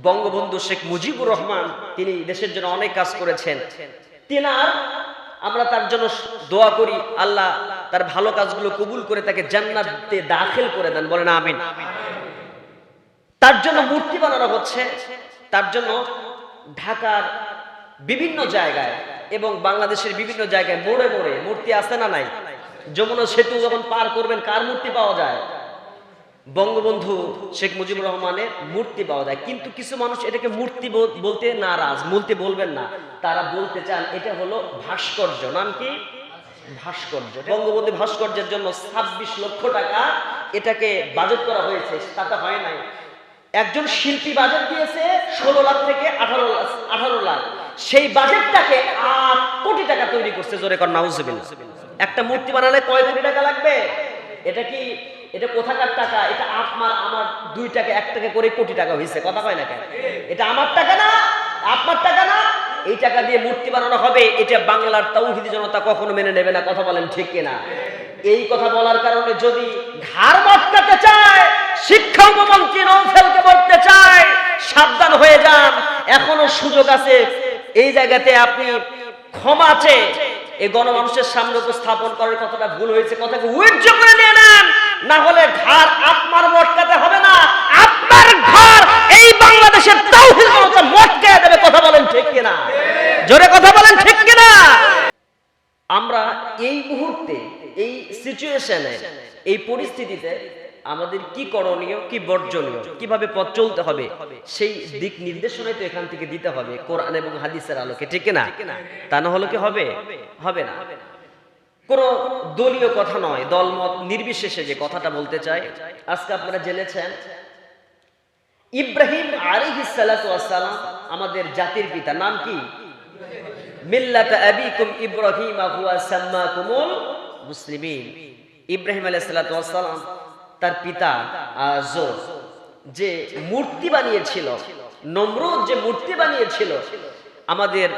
বঙ্গবন্ধু শেখ মুজিবুর রহমান, তিনি দেশের জন্য অনেক কাজ করেছেন। তিনার আমরা তার জন্য দোয়া করি, আল্লাহ তার ভালো কাজগুলো কবুল করে তাকে জান্নাতে দাখিল করে দেন, বলেন আমিন। তার জন্য মূর্তি বানানো হচ্ছে, তার জন্য ঢাকার বিভিন্ন জায়গায় এবং বাংলাদেশের বিভিন্ন জায়গায় মোড়ে মোড়ে মূর্তি আছে না নাই? যমুনা সেতু যখন পার করবেন কার মূর্তি পাওয়া যায়? বঙ্গবন্ধু শেখ মুজিবুর রহমানের মূর্তি পাওয়া যায়। কিন্তু কিছু মানুষ এটাকে মূর্তি বলতে নারাজ, মূর্তি বলবেন না, তারা বলতে চান এটা হলো ভাস্কর্য। নাম কি? ভাস্কর্য। বঙ্গবন্ধু ভাস্কর্যের জন্য 26 লক্ষ টাকা এটাকে বাজেট করা হয়েছে, তাতে হয় নাই। একজন শিল্পী বাজেট দিয়েছে 16 লাখ থেকে 18 লাখ, সেই বাজেটটাকে 8 কোটি টাকা তৈরি করছে। জোরে কর নাউজুবিল্লাহ। একটা মূর্তি বানালে কয় কোটি টাকা লাগবে? এটা কি, এটা কোথাকার টাকা? এটা আমার 2 টাকা 1 টাকা করে কোটি টাকা হয়েছে, কথা কয় না কেন? এটা আমার টাকা না, আপনার টাকা না, এই টাকা দিয়ে মূর্তি বানানো হবে। এটা বাংলার তাওহীদি জনতা কখনো মেনে নেবে না, কথা বলেন ঠিক কিনা? এই কথা বলার কারণে যদি ঘাড় মটকাতে চায়, শিক্ষা উপমন্ত্রী নওফেলকে বলতে চায় সাবধান হয়ে যান, এখনো সুযোগ আছে। এই জায়গাতে আপনি ক্ষমা আছে, এই গণমানুষের সামনে উপস্থাপন করার কথাটা ভুল হয়েছে, কথাকে উইথড্র করে নিয়ে নেন, না হলে ঘাড় আপনার মটকাতে হবে না, আপনার ঘর এই বাংলাদেশের তাওহীদ জনতা মটকায় দেবে, কথা বলেন ঠিক কিনা? জোরে কথা বলেন ঠিক কিনা? আমরা এই মুহূর্তে, এই সিচুয়েশনে, এই পরিস্থিতিতে আমাদের কি করণীয়, কি বর্জনীয়, কিভাবে পথ চলতে হবে, সেই দিক নির্দেশনাই তো এখান থেকে দিতে হবে কোরআন এবং হাদিসের আলোকে, ঠিক না? তা না হলে কি হবে? হবে না। কোন দলীয় কথা নয়, দলমত নির্বিশেষে যে কথাটা বলতে চাই, আজকে আপনারা জেনেছেন ইব্রাহিম আলাইহিস সালাতু ওয়াস সালাম আমাদের জাতির পিতা। নাম কি? মিল্লাতা আবিকুম ইব্রাহিম হুয়া সাম্মাকুমুল মুসলিমিন। ইব্রাহিম আলাইহিস সালাতু ওয়াস সালাম তার পিতা আযর যে মূর্তি বানিয়েছিল, নমরুদ যে মূর্তি বানিয়েছিল, আমাদের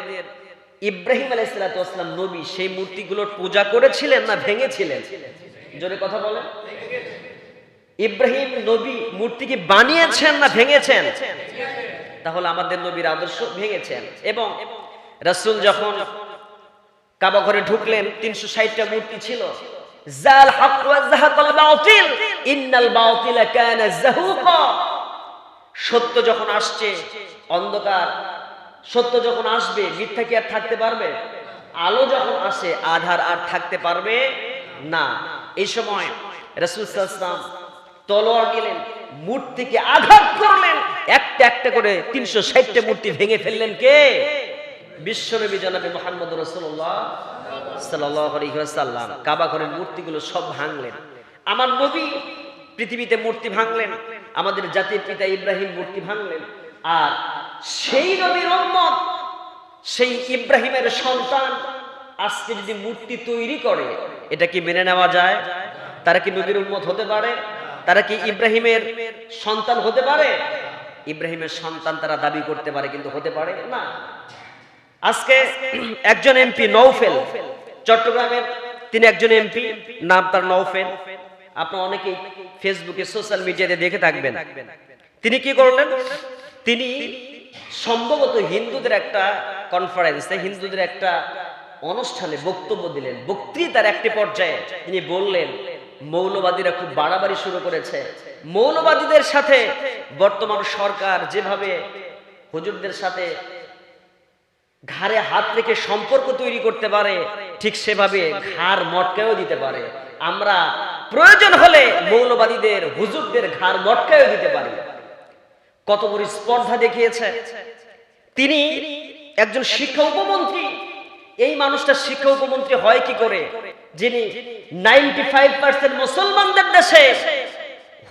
ইব্রাহিম আলাইহিস সালাতু ওয়াস সালাম নবী সেই মূর্তিগুলোর পূজা করেছিলেন না ভেঙেছিলেন? জোরে কথা বলেন। ইব্রাহিম নবী মূর্তি কি বানিয়েছেন না ভেঙেছেন? তাহলে আমাদের নবীর আদর্শ ভেঙেছেন। এবং রাসূল যখন কাবা ঘরে ঢুকলেন 360টা মূর্তি ছিল। জাল হক ওয়া যাহাকাল বাতিল ইন্নাল বাতিলা কানা যাহুকা। সত্য যখন আসছে, অন্ধকার, সত্য যখন আসবে মিথ্যা কি আর থাকতে পারবে? আলো যখন আসে আধার আর থাকতে পারবে না। এই সময় রাসূল সাল্লাল্লাহু আলাইহি ওয়াসাল্লাম তলোয়ার নিলেন, মূর্তিকে আঘাত করলেন, একটা একটা করে 360টা মূর্তি ভেঙে ফেললেন কে? বিশ্বনবী জনাবে মুহাম্মদ রাসূলুল্লাহ সাল্লাল্লাহু আলাইহি ওয়াসাল্লাম। কাবা ঘরের মূর্তিগুলো সব ভাঙলেন। আমার নবী পৃথিবীতে মূর্তি ভাঙলেন, আমাদের জাতির পিতা ইব্রাহিম মূর্তি ভাঙলেন। আর সেই নবীর উম্মত, সেই ইব্রাহিমের সন্তান আজকে যদি মূর্তি তৈরি করে, এটা কি মেনে নেওয়া যায়? তারা কি নবীর উম্মত হতে পারে? তারা কি ইব্রাহিমের সন্তান হতে পারে? ইব্রাহিমের সন্তান তারা দাবি করতে পারে, কিন্তু হতে পারে না। আজকে একজন এমপি নওফেল, চট্টগ্রামের, তিনি একজন এমপি, নাম তার নওফেল। আপনারা অনেকেই ফেসবুকে, সোশ্যাল মিডিয়াতে দেখে থাকবেন। তিনি কি করলেন? তিনি সম্ভবত হিন্দুদের একটা কনফারেন্সে, হিন্দুদের একটা অনুষ্ঠানে বক্তব্য দিলেন। বক্তৃতার একটি পর্যায়ে তিনি বললেন, মৌলবাদীরা খুব বাড়াবাড়ি শুরু করেছে। মৌলবাদীদের সাথে বর্তমান সরকার যেভাবে হুজুরদের সাথে ঘাড়ে হাত রেখে সম্পর্ক তৈরি করতে পারে, ঠিক সেভাবে ঘাড় মটকায়ও দিতে পারে। আমরা প্রয়োজন হলে মৌলবাদীদের, হুজুরদের ঘাড় মটকায়ও দিতে পারি। কত বড় স্পর্ধা দেখিয়েছে। তিনি একজন শিক্ষা উপমন্ত্রী। এই মানুষটা শিক্ষা উপমন্ত্রী হয় কি করে, যিনি 95% মুসলমানদের দেশে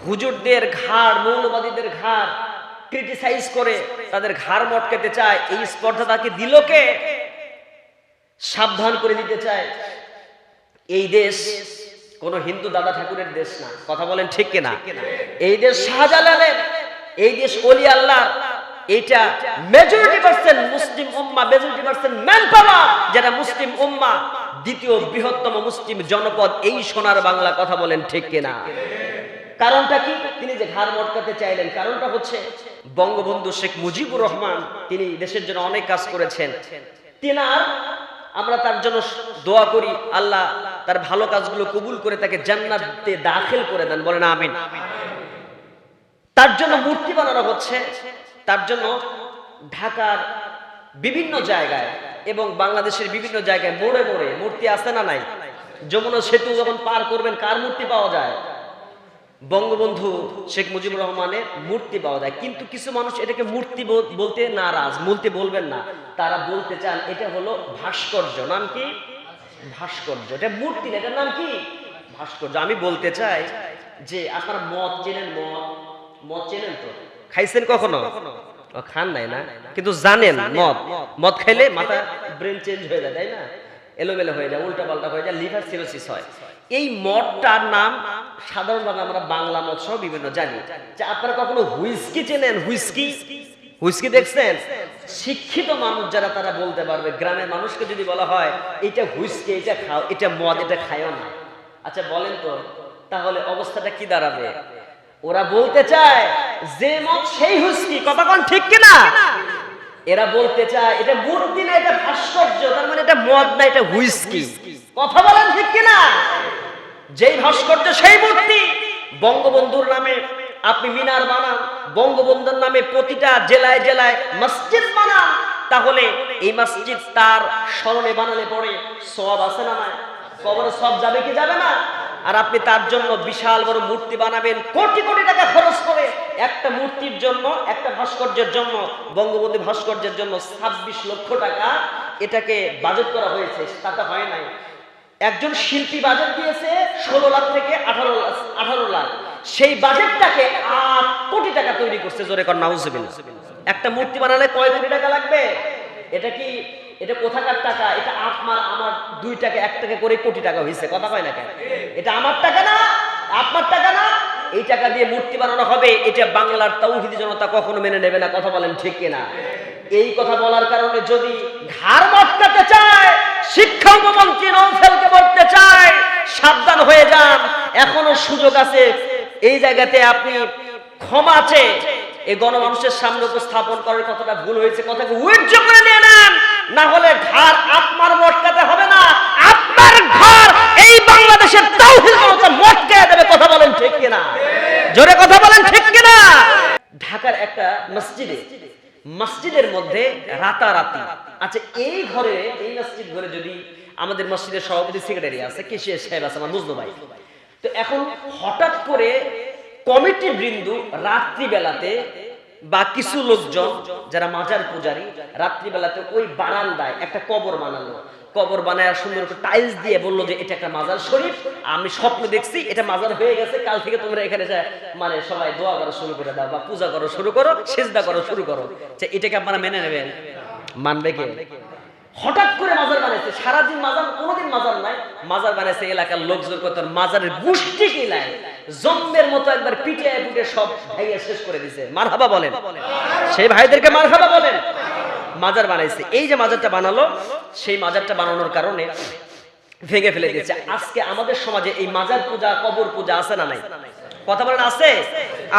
হুজুরদের ঘাড়, মৌলবাদীদের ঘাড় ক্রিটিসাইজ করে তাদের ঘাড় মটকাতে চায়। এই স্পর্ধা তাকে দিল কে? সাবধান করে দিতে চায়, এই দেশ কোন হিন্দু দাদা ঠাকুরের দেশ না, কথা বলেন ঠিক কিনা? এই দেশ শাহজালালের, এই দেশ ওলি আল্লাহর। এটা মেজরিটি পার্সেন্ট মুসলিম উম্মাহ, মেজরিটি পার্সেন্ট ম্যান পাওয়ার, যারা মুসলিম উম্মাহ, দ্বিতীয় বৃহত্তম মুসলিম জনপদ এই সোনার বাংলা, কথা বলেন ঠিক কিনা? কারণটা কি? তিনি যে ঘাড় মটকাতে চাইলেন, কারণটা হচ্ছে বঙ্গবন্ধু শেখ মুজিবুর রহমান তিনি দেশের জন্য অনেক কাজ করেছেন। তিনার আমরা তার জন্য দোয়া করি, আল্লাহ তার ভালো কাজগুলো কবুল করে তাকে জান্নাতে দাখিল করে দেন, বলেন আমিন। তার জন্য মূর্তি বানানো হচ্ছে, তার জন্য ঢাকার বিভিন্ন জায়গায় এবং বাংলাদেশের বিভিন্ন জায়গায় মোড়ে মোড়ে মূর্তি আছে না নাই? যমুনা সেতু যখন পার করবেন কার মূর্তি পাওয়া যায়? বঙ্গবন্ধু শেখ মুজিবুর রহমানের মূর্তি পাওয়া যায়। কিন্তু কিছু মানুষ এটাকে মূর্তি বলতে নারাজ, মূর্তি বলবেন না, তারা বলতে চান এটা হলো ভাস্কর্য। নাম কি? ভাস্কর্য। এটা মূর্তি না, এটার নাম কি? ভাস্কর্য। আমি বলতে চাই যে আপনারা মদ চেনেন? মদ চেনেন তো? খাইছেন কখনো? খান নাই না, কিন্তু জানেন মদ খাইলে মাথা ব্রেন চেঞ্জ হয়ে যায়, তাই না? এলোমেলো হয়ে যায়, উল্টা পাল্টা হয়ে যায়, লিভার সিরোসিস হয়। এই মদটার নাম সাধারণভাবে আমরা বাংলা মদ সহ বিভিন্ন জানি। যে আপনারা কখনো হুইস্কি চেনেন? হুইস্কি দেখছেন? শিক্ষিত মানুষ যারা তারা বলতে পারবে। গ্রামের মানুষকে যদি বলা হয় এটা হুইস্কি, এটা খাও, এটা মদ, এটা খায়ও না, আচ্ছা বলেন তো তাহলে অবস্থাটা কি দাঁড়াবে? ওরা বলতে চায় যে মদ সেই হুইস্কি। কথা কোন ঠিক কিনা? এরা বলতে চায় এটা মূর্তি না, এটা ভাস্কর্য, তার মানে এটা মদ না, এটা হুইস্কি। কথা বলেন ঠিক কিনা? যেই ভাস্কর্য সেই মূর্তি। বঙ্গবন্ধুর নামে আপনি মিনার বানান, বঙ্গবন্ধুর নামে প্রতিটা জেলায় জেলায় মসজিদ বানান, তাহলে এই মসজিদ তার স্মরণে বানালে পরে সওয়াব আছে না নাই? কবরে সওয়াব যাবে কি যাবে না? আর আপনি তার জন্য বিশাল বড় মূর্তি বানাবেন, কোটি কোটি টাকা খরচ করে একটা মূর্তির জন্য, একটা ভাস্কর্যের জন্য, বঙ্গবন্ধু ভাস্কর্যের জন্য 26 লক্ষ টাকা এটাকে বাজেট করা হয়েছে। টাকা হয় নাই। একজন শিল্পী বাজেট দিয়েছে 16 লাখ থেকে 18 লাখ। সেই বাজেটটাকে 8 কোটি টাকা তৈরি করছে। জোরে কর নাউজুবিল্লাহ। একটা মূর্তি বানালে কয় কোটি টাকা লাগবে? এটা কোথাকার টাকা? এটা আমার 2 টাকা 1 টাকা করে কোটি টাকা হয়েছে। কথা কয় না কেন? এটা আমার টাকা না, আপনার টাকা না। এই টাকা দিয়ে মূর্তি বানানো হবে, এটা বাংলার তাওহীদি জনতা কখনো মেনে নেবে না। কথা বলেন ঠিক কিনা? এই কথা বলার কারণে যদি ঘাড় মটকাতে চায়, শিক্ষা উপমন্ত্রী নওফেলকে বলতে চায় সাবধান হয়ে যান, এখনো সুযোগ আছে। এই জায়গাতে আপনি ক্ষমা আছে, এই গণমানুষের সামনে উপস্থাপন করার কথাটা ভুল হয়েছে, কথাকে উইথড্র করে নিয়ে নেন, না হলে ঘাড় আপনার মটকাতে হবে না, আপনার ঘর এই বাংলাদেশের তাওহীদ জনতা মটকায় দেবে। কথা বলেন ঠিক কিনা? জোরে কথা বলেন ঠিক কিনা? ঢাকার একটা মসজিদের মধ্যে রাতারাতি, আচ্ছা এই মসজিদ ঘরে যদি আমাদের মসজিদের সভাপতি সেক্রেটারি আছে, কেশিয়া সাহেব আছে, আমার বুঝলো ভাই, তো এখন হঠাৎ করে কমিটি বৃন্দ রাত্রিবেলাতে বা কিছু লোকজন যারা মাজার পূজারী রাত্রিবেলাতে ওই বারান্দায় একটা কবর বানালো। কবর বানায় সুন্দর করে টাইলস দিয়ে বললো যে এটা একটা মাজার শরীফ, আমি স্বপ্ন দেখছি এটা মাজার হয়ে গেছে, কাল থেকে তোমরা এখানে মানে সবাই দোয়া করা শুরু করে দাও বা পূজা করো শুরু করো, সিজদা করো শুরু করো। এটাকে আপনারা মেনে নেবেন? মানবে কে? হঠাৎ করে মাজার বানাইছে, সারাদিন মাজার, কোনোদিন মাজার নাই, মাজার বানাইছে। এলাকার লোকজন কত মাজারের গোষ্ঠী কিলাই জম্মের মতো একবার পিটে পিটে সব ভাইয়া শেষ করে দিছে। মারহাবা বলেন, সেই ভাইদেরকে মারহাবা বলেন। মাজার বানাইছে, এই যে মাজারটা বানালো, সেই মাজারটা বানানোর কারণে ভেঙে ফেলে দিয়েছে। আজকে আমাদের সমাজে এই মাজার পূজা, কবর পূজা আছে না নাই? কথা বলেন আছে?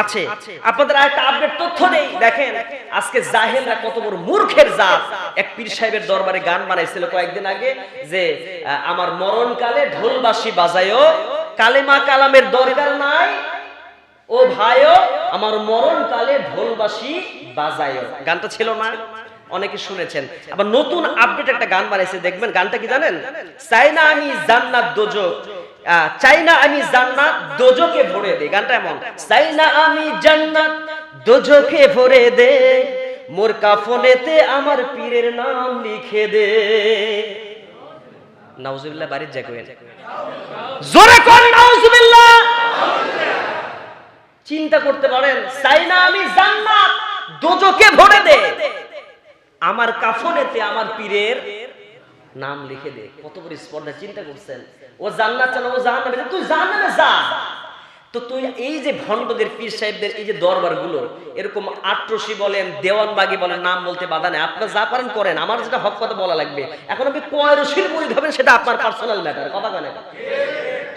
আছে। আপনাদের আরেকটা আপডেট তথ্য দেই, দেখেন আজকে জাহেলরা কত বড় মূর্খের জাত। এক পীর সাহেবের দরবারে গান বানাইছিল কয়েকদিন আগে যে আমার মরণকালে ঢোলবাঁশি বাজায়ও, কালেমা কালামের দরকার নাই ও ভাইও, আমার মরণকালে ঢোলবাঁশি বাজায়ও। গানটা ছিল না? অনেকে শুনেছেন। আবার নতুন আপডেট একটা গান বানাইছে, দেখবেন গানটা কি জানেন? চাই না আমি জান্নাত দোজক, চাই না আমি জান্নাত দোজকে ভরে দে। গানটা এমন, চাই না আমি জান্নাত দোজকে ভরে দে, মোর কাফনেতে আমার পীরের নাম লিখে দে। নাউজুবিল্লাহ, বাড়ির যাবেন জোরে কোন নাউজুবিল্লাহ। চিন্তা করতে পারেন, চাই না আমি জান্নাত দোজকে ভরে দে, আমার কাফনেতে আমার পীরের নাম লিখে দে। কত বড় স্পর্ধা, চিন্তা করছেন? ও জান্নাত চান, ও জাহান্নামে, তুই জাহান্নামে যা। তো তুই এই যে ভণ্ডদের পীর সাহেবদের এই যে দরবারগুলো, এরকম আট্রসি বলেন, দেওয়ানবাগি বলেন, নাম বলতে বাধা নেই, আপনারা যা পারেন করেন, আমার যেটা হক কথা বলা লাগবে। এখন আপনি কয় রশির মুরিদ হবেন সেটা আপনার পার্সোনাল ম্যাটার। কথা বলেন,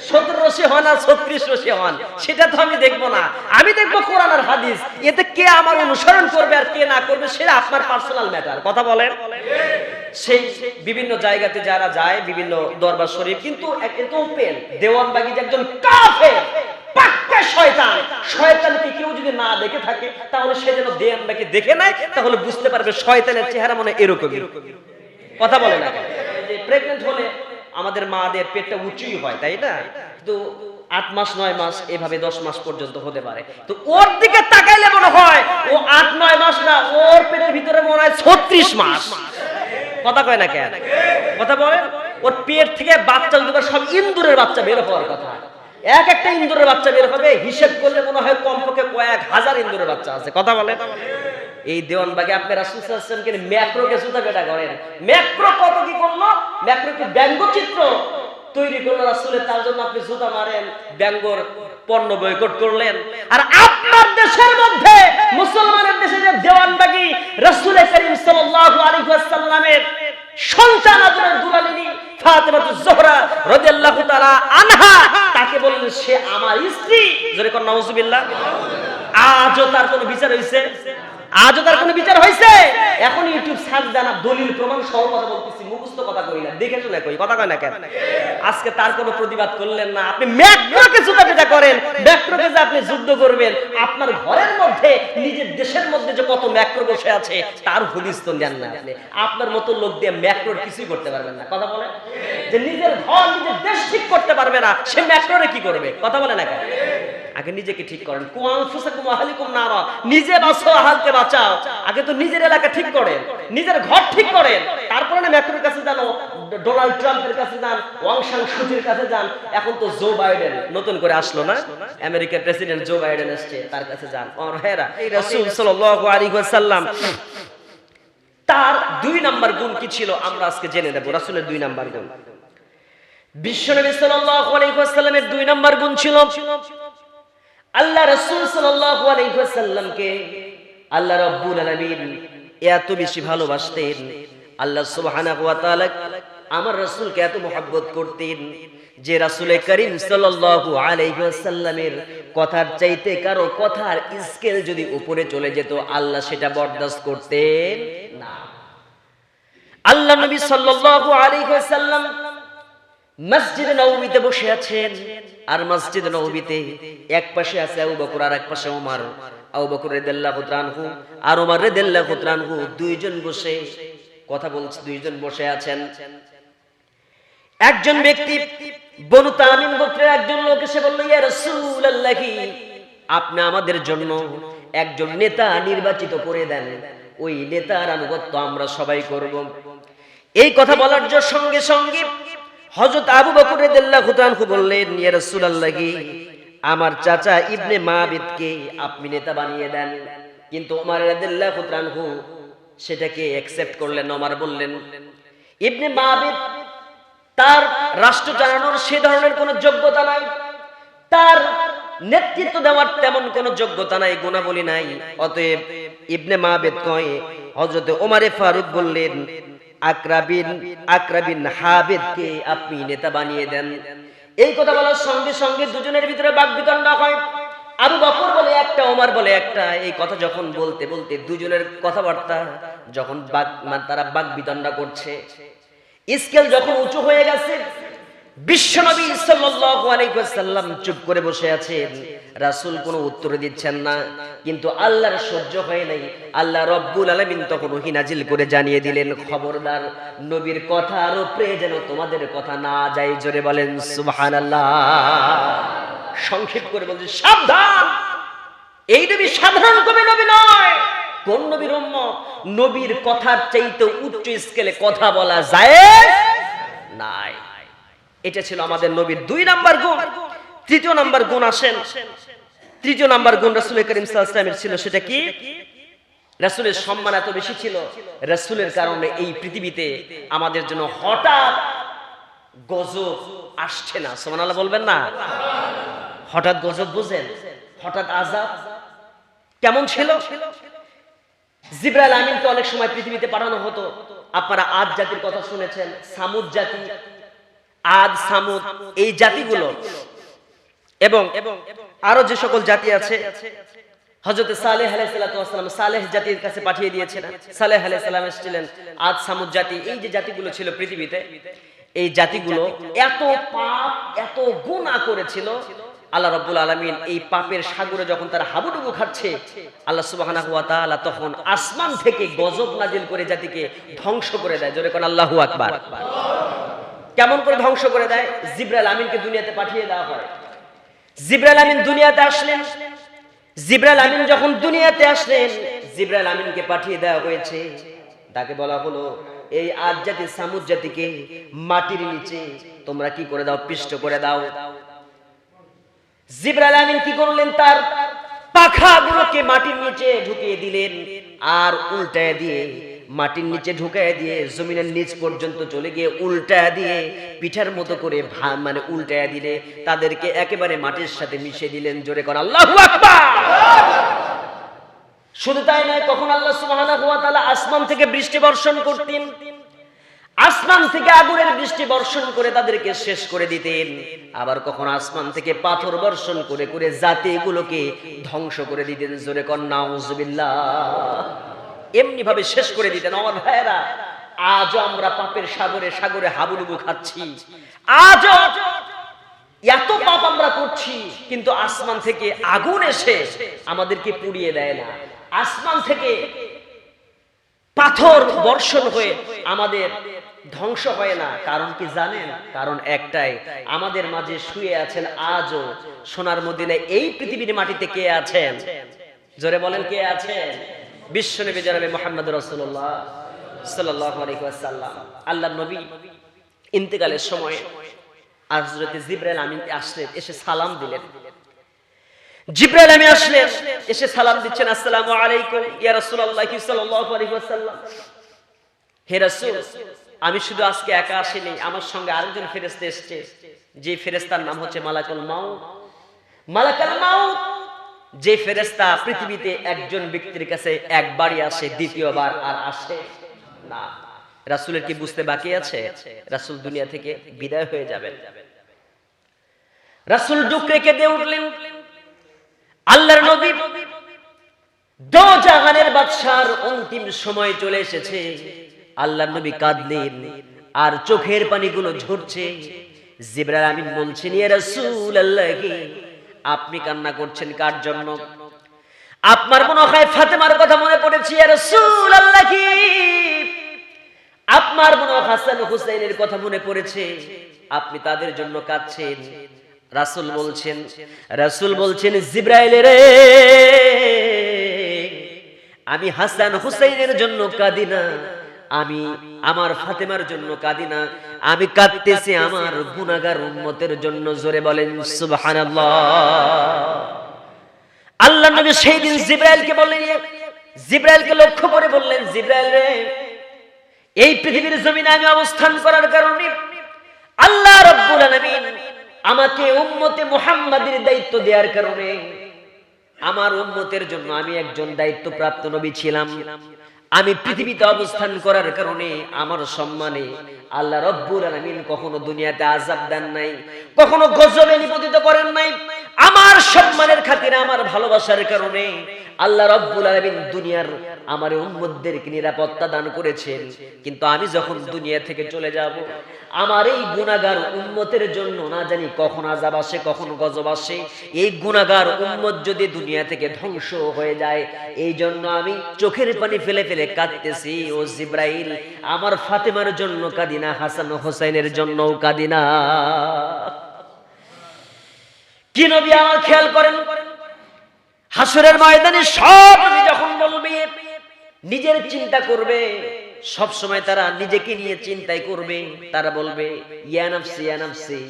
17 রশি হন আর 36 রশি হন, সেটা তো আমি দেখবো না। আমি দেখবো কোরআন আর হাদিস। এতে কে আমার অনুসরণ করবে আর কে না করবে সেটা আপনার পার্সোনাল ম্যাটার। কথা বলেন। সেই বিভিন্ন জায়গাতে যারা যায়, বিভিন্ন দরবার শরীফ, কিন্তু একদম ওপেন দেওয়ানবাগী যে একজন কাফের, পাক্কা শয়তান। শয়তানকে কেউ যদি না দেখে থাকে তাহলে সে যেন দেওয়ানবাগী দেখে নেয়, তাহলে বুঝতে পারবে শয়তানের চেহারা মনে এরকমই। কথা বলে না, যে প্রেগন্যান্ট হলে আমাদের মাদের পেটটা উঁচুই হয়, তাই না? তো 8 মাস 9 মাস এভাবে 10 মাস পর্যন্ত হতে পারে। তো ওর দিকে তাকাইলে মনে হয় ও 8-9 মাস না, ওর পেটের ভিতরে মনে হয় 36 মাস। কথা কয় না কেন? কথা বলেন। ওর পেট থেকে বাচ্চা দুটো সব ইন্দুরের বাচ্চা বের হওয়ার কথা। এক একটা ইন্দুরের বাচ্চা বের হবে, হিসেব করলে মনে হয় কমপক্ষে কয়েক হাজার ইন্দুরের বাচ্চা আছে। কথা বলেন। এই দেওয়ানবাগে আপনি রাসূল সাল্লাল্লাহু আলাইহি ওয়াসাল্লামকে ম্যাক্রোকে জুতা পেটা করেন। ম্যাক্রো কত কি করলো? ম্যাক্রোকে ব্যঙ্গচিত্র তৈরি করলো রাসূলের, তার জন্য আপনি জুতা মারেন, ব্যঙ্গর পণ্য বয়কট করলেন। আর আপনার দেশের মধ্যে, মুসলমানের দেশে যে দেওয়ানবাগী রাসূল করিম সাল্লাল্লাহু আলাইহি ওয়াসাল্লামের সন্তান আদরের দুলালিনী ফাতেমাতুজ জোহরা রাদিয়াল্লাহু তাআলা আনহা, তাকে বললেন সে আমার স্ত্রী। জোরে কোন নাউজুবিল্লাহ। আজও তার কোনো বিচার হইছে? আজও তার কোনো বিচার হয়েছে? এখন ইউটিউব সার্চ দেন, দলিল প্রমাণ সহ কথা বলতেছি, মুখস্থ কথা কই না, দেখে শুনে কই। কথা কয় না কেন? আজকে তার কোনো প্রতিবাদ করলেন না। আপনি ম্যাক্রোকে জুতা পেটা করেন, ম্যাক্রোকে যে আপনি যুদ্ধ করবেন, আপনার ঘরের মধ্যে নিজের দেশের মধ্যে যে কত ম্যাক্রো বসে আছে তার হদিস তো নেন না আপনি। আপনার মতো লোক দিয়ে ম্যাক্রোর কিছুই করতে পারবেন না। কথা বলে যে নিজের ঘর নিজের দেশ ঠিক করতে পারবে না, সে ম্যাক্রোরে কি করবে? কথা বলে না কেন? আগে নিজেকে ঠিক করেন। কুআনফুসাকুম আহলিকুম নারা, নিজে বাঁচো আহলকে বাঁচাও। আগে তো নিজের এলাকা ঠিক করেন, নিজের ঘর ঠিক করেন, তারপরে না ম্যাক্রোর কাছে যান, ডোনাল্ড ট্রাম্পের কাছে যান, ওয়াং সাং সুচির কাছে যান। এখন তো জো বাইডেন নতুন করে আসলো না, আমেরিকার প্রেসিডেন্ট জো বাইডেন আসছে, তার কাছে যান। আর হেরা এই রাসূল সাল্লাল্লাহু আলাইহি ওয়াসাল্লাম তার 2 নাম্বার গুণ কি ছিল আমরা আজকে জেনে নেব। রাসূলের 2 নাম্বার গুণ, বিশ্বনবী সাল্লাল্লাহু আলাইহি ওয়াসাল্লামের 2 নাম্বার গুণ ছিল আল্লাহ রাসূল সাল্লাল্লাহু আলাইহি ওয়াসাল্লামকে আল্লাহ রাব্বুল আলামিন এত বেশি ভালোবাসতেন। আল্লাহ সুবহানাহু ওয়া তাআলা আমার রাসূলকে এত মহব্বত করতেন যে রাসূল করিম সাল্লাল্লাহু আলাইহি ওয়াসাল্লামের কথার চাইতে কারো কথার স্কেল যদি উপরে চলে যেত, আল্লাহ সেটা বরদাস্ত করতেন না। আল্লাহ নবী সাল্লাল্লাহু আলাইহি ওয়াসাল্লাম মসজিদে নববীতে বসে আছেন, আর মসজিদে নববীতে এক পাশে আছে আবু বকর আর এক পাশে ওমর। আবু বকর রাদিয়াল্লাহু তাআলা আনহু আর ওমর রাদিয়াল্লাহু তাআলা আনহু দুইজন বসে কথা বলছে, দুইজন বসে আছেন। একজন ব্যক্তি বনু তামিম গোত্রের একজন লোক এসে বলল, ইয়া রাসূলুল্লাহি, আপনি আমাদের জন্য একজন নেতা নির্বাচিত করে দেন, ওই নেতার আনুগত্য আমরা সবাই করব। এই কথা বলার সঙ্গে সঙ্গে হযরত আবু বকর রাদিয়াল্লাহু তাআলা আনহু বললেন, ইয়া রাসূলুল্লাহি, আমার চাচা ইবনে মাবিদকে আপনি নেতা বানিয়ে দেন। কিন্তু ওমর রাদিয়াল্লাহু তাআলা আনহু সেটাকে অ্যাকসেপ্ট করলেন। ওমর বললেন, ইবনে মাবিদ তার রাষ্ট্র চালানোর সে ধরনের কোনো যোগ্যতা নাই, তার নেতৃত্ব দেওয়ার তেমন কোনো যোগ্যতা নাই, গুণাবলী নাই। অতএব ইবনে মাবিদ কয়, হযরত ওমর ফারুক বললেন, আকরাবিন হাবিদকে আপনি নেতা বানিয়ে দেন। এই কথা বলার সঙ্গে সঙ্গে দুজনের ভিতরে বাকবিতণ্ডা হয়। আবু বকর বলে একটা, ওমর বলে একটা। এই কথা যখন বলতে বলতে দুজনের কথাবার্তা যখন তারা বাকবিতণ্ডা করছে, স্কেল যখন উঁচু হয়ে গেছে, বিশ্বনবী সাল্লাল্লাহু আলাইহি ওয়াসাল্লাম চুপ করে বসে আছেন, রাসূল কোনো উত্তর দিচ্ছেন না। কিন্তু আল্লাহর সহ্য হয় নাই। আল্লাহ রাব্বুল আলামিন তখন ওহী নাজিল করে জানিয়ে দিলেন, খবরদার নবীর কথার উপরে যেন তোমাদের কথা না যায়। জোরে বলেন সুবহানাল্লাহ। সংক্ষেপ করে বলছি, সাবধান, এই নবী সাধারণ কোনো নবী নয়। কোন নবীর উম্মত? নবীর কথার চাইতে উচ্চ স্কেলে কথা বলা জায়েজ নাই। এটা ছিল আমাদের নবীর 2 নাম্বার গুণ। 3য় নাম্বার গুণ আসেন। 3য় নাম্বার গুণ রাসূল করিম সাল্লাল্লাহু আলাইহি ওয়াসাল্লামের ছিল, সেটা কি? রাসূলের সম্মান এত বেশি ছিল, রাসূলের কারণে এই পৃথিবীতে আমাদের জন্য হঠাৎ গজব আসছে না। সুবহানাল্লাহ বলবেন না? হঠাৎ গজব বুঝেন, হঠাৎ আযাব কেমন ছিল? জিবরাইল আমিনকে অনেক সময় পৃথিবীতে পাঠানো হতো। আপনারা আদ জাতির কথা শুনেছেন, সামুদ জাতি, আদ, সামুদ, এই জাতিগুলো এবং আরো যে সকল জাতি আছে, হযরত সালেহ আলাইহিস সালাম সালেহ জাতির কাছে পাঠিয়ে দিয়েছেন। সালেহ আলাইহিস সালাম এসেছিলেন। আদ, সামুদ জাতি, এই যে জাতিগুলো ছিল পৃথিবীতে, এই জাতিগুলো এত পাপ, এত গুনাহ করেছিল, আল্লাহ রাব্বুল আলামিন এই পাপের সাগরে যখন তারা হাবুডুবু খাচ্ছে, আল্লাহ সুবহানাহু ওয়া তাআলা তখন আসমান থেকে গজব নাজিল করে জাতিকে ধ্বংস করে দেয়। জোরে কোন আল্লাহু আকবার। কেমন করে ধ্বংস করে দেয়? জিবরাইল আমিনকে দুনিয়াতে পাঠিয়ে দেওয়া হয়। জিবরাইল আমিন দুনিয়াতে আসলেন। জিবরাইল আমিন যখন দুনিয়াতে আসলেন, জিবরাইল আমিনকে পাঠিয়ে দেওয়া হয়েছে। তাকে বলা হলো, এই আদ জাতি, সামুদ জাতিকে মাটির নিচে তোমরা কি করে দাও? পিষ্ট করে দাও। জিবরাইল আমিন কি করলেন? তার পাখাগুলোকে মাটির নিচে ঢুকিয়ে দিলেন, আর উল্টায় দিয়ে, মাটির নিচে ঢুকায় দিয়ে জমিনের নিচ পর্যন্ত চলে গিয়ে উল্টায় দিয়ে পিঠার মতো করে মানে উল্টায় দিলে তাদেরকে একেবারে মাটির সাথে মিশিয়ে দিলেন। জোরে কর আল্লাহু আকবার। শুধু তাই নয়, তখন আল্লাহ সুবহানাহু ওয়া তাআলা আসমান থেকে বৃষ্টি বর্ষণ করতেন। আসমান থেকে আগুনের বৃষ্টি বর্ষণ করে তাদেরকে শেষ করে দিতেন। আবার কখনো আসমান থেকে পাথর বর্ষণ করে করে জাতিগুলোকে ধ্বংস করে দিতেন। জোরে কর নাউজুবিল্লাহ। এমনি ভাবে শেষ করে দিতেন। আমার ভাইয়েরা, আজও আমরা পাপের সাগরে সাগরে হাবুডুবু খাচ্ছি। আজও এত পাপ আমরা করছি, কিন্তু আসমান থেকে আগুন এসে আমাদেরকে পুড়িয়ে দেয় না। আসমান থেকে পাথর বর্ষণ হয়ে আমাদের ধ্বংস হয় না। কারণ কি জানেন? কারণ একটাই, আমাদের মাঝে শুয়ে আছেন আজও সোনার মদিনায় এই পৃথিবীর মাটিতে কে আছেন? জোরে বলেন, কে আছেন? বিশ্বনবী জনাবে মুহাম্মদ রাসূলুল্লাহ সাল্লাল্লাহু আলাইহি ওয়াসাল্লাম। আল্লাহর নবী ইন্তেকালের সময় হযরত জিবরাইল আমিন আসলেন, এসে সালাম দিলেন। জিবরাইল আমিন আসলেন, এসে সালাম দিচ্ছেন, আসসালামু আলাইকুম ইয়া রাসূলুল্লাহ সাল্লাল্লাহু আলাইহি ওয়াসাল্লাম। হে রাসূল, আমি শুধু আজকে একা আসিনি, আমার সঙ্গে আরেকজন ফেরেশতা এসেছে, যে ফেরেশতার নাম হচ্ছে মালাকুল মাউত। মালাকুল মাউত যে ফেরেশতা পৃথিবীতে একজন ব্যক্তির কাছে একবারই আসে, দ্বিতীয়বার আর আসে না। রাসূলের কি বুঝতে বাকি আছে? রাসূল দুনিয়া থেকে বিদায় হয়ে যাবেন। রাসূল ডুকরে কেঁদে উঠলেন। আল্লাহর নবী, দো জাহানের বাদশার অন্তিম সময় চলে এসেছে। আল্লাহর নবী কাঁদলেন, আর চোখের পানিগুলো ঝরছে। জিবরাইল আমিন বলছেন, ইয়া রাসূলুল্লাহ, আপনি কান্না করছেন কার জন্য? আপনার মনে হয় ফাতেমার কথা মনে পড়েছে। ইয়া রাসূলুল্লাহ, আপনার মনে হয় হাসান হুসাইনের কথা মনে পড়েছে, আপনি তাদের জন্য কাঁদছেন। রাসূল বলছেন, জিবরাইল রে, আমি হাসান হুসাইনের জন্য কাঁদি না, আমি আমার ফাতেমার জন্য কাঁদি না, আমি কাঁদতেছি আমার গুনাহগার উম্মতের জন্য। জোরে বলেন সুবহানাল্লাহ। আল্লাহর নবী সেই দিন জিবরাইলকে বললেন, জিবরাইলকে লক্ষ্য করে বললেন, জিবরাইল রে, এই পৃথিবীর জমিনে আমি অবস্থান করার কারণে আল্লাহ রাব্বুল আলামিন আমাকে উম্মতে মুহাম্মাদের দায়িত্ব দেওয়ার কারণে, আমার উম্মতের জন্য আমি একজন দায়িত্বপ্রাপ্ত নবী ছিলাম। আমি পৃথিবীতে অবস্থান করার কারণে আমার সম্মানে আল্লাহ রাব্বুল আলামিন কখনো দুনিয়াতে আযাব দেন নাই, কখনো গজবে নিপতিত করেন নাই। আমার সম্মানের খাতিরে, আমার ভালোবাসার কারণে আল্লাহ রাব্বুল আলামিন দুনিয়ার আমার উম্মতদেরকে নিরাপত্তা দান করেছেন। কিন্তু আমি যখন দুনিয়া থেকে চলে যাব, আমার এই গুনাহগার উম্মতের জন্য না জানি কখন আযাব আসে, কখন গজব আসে। এই গুনাহগার উম্মত যদি দুনিয়া থেকে ধ্বংস হয়ে যায়, এই জন্য আমি চোখের পানি ফেলে ফেলে কাঁদতেছি। ও জিবরাইল, আমার ফাতেমার জন্য কাঁদি না, হাসান হোসেনের জন্যও কাঁদি না। কি নবী আমার খেয়াল করেন, হাসরের ময়দানে সব যখন বলবে, নিজের চিন্তা করবে, সব সময় তারা নিজেকে নিয়ে চিন্তাই করবে, তারা বলবে ইয়া নাফসি ইয়া নাফসি।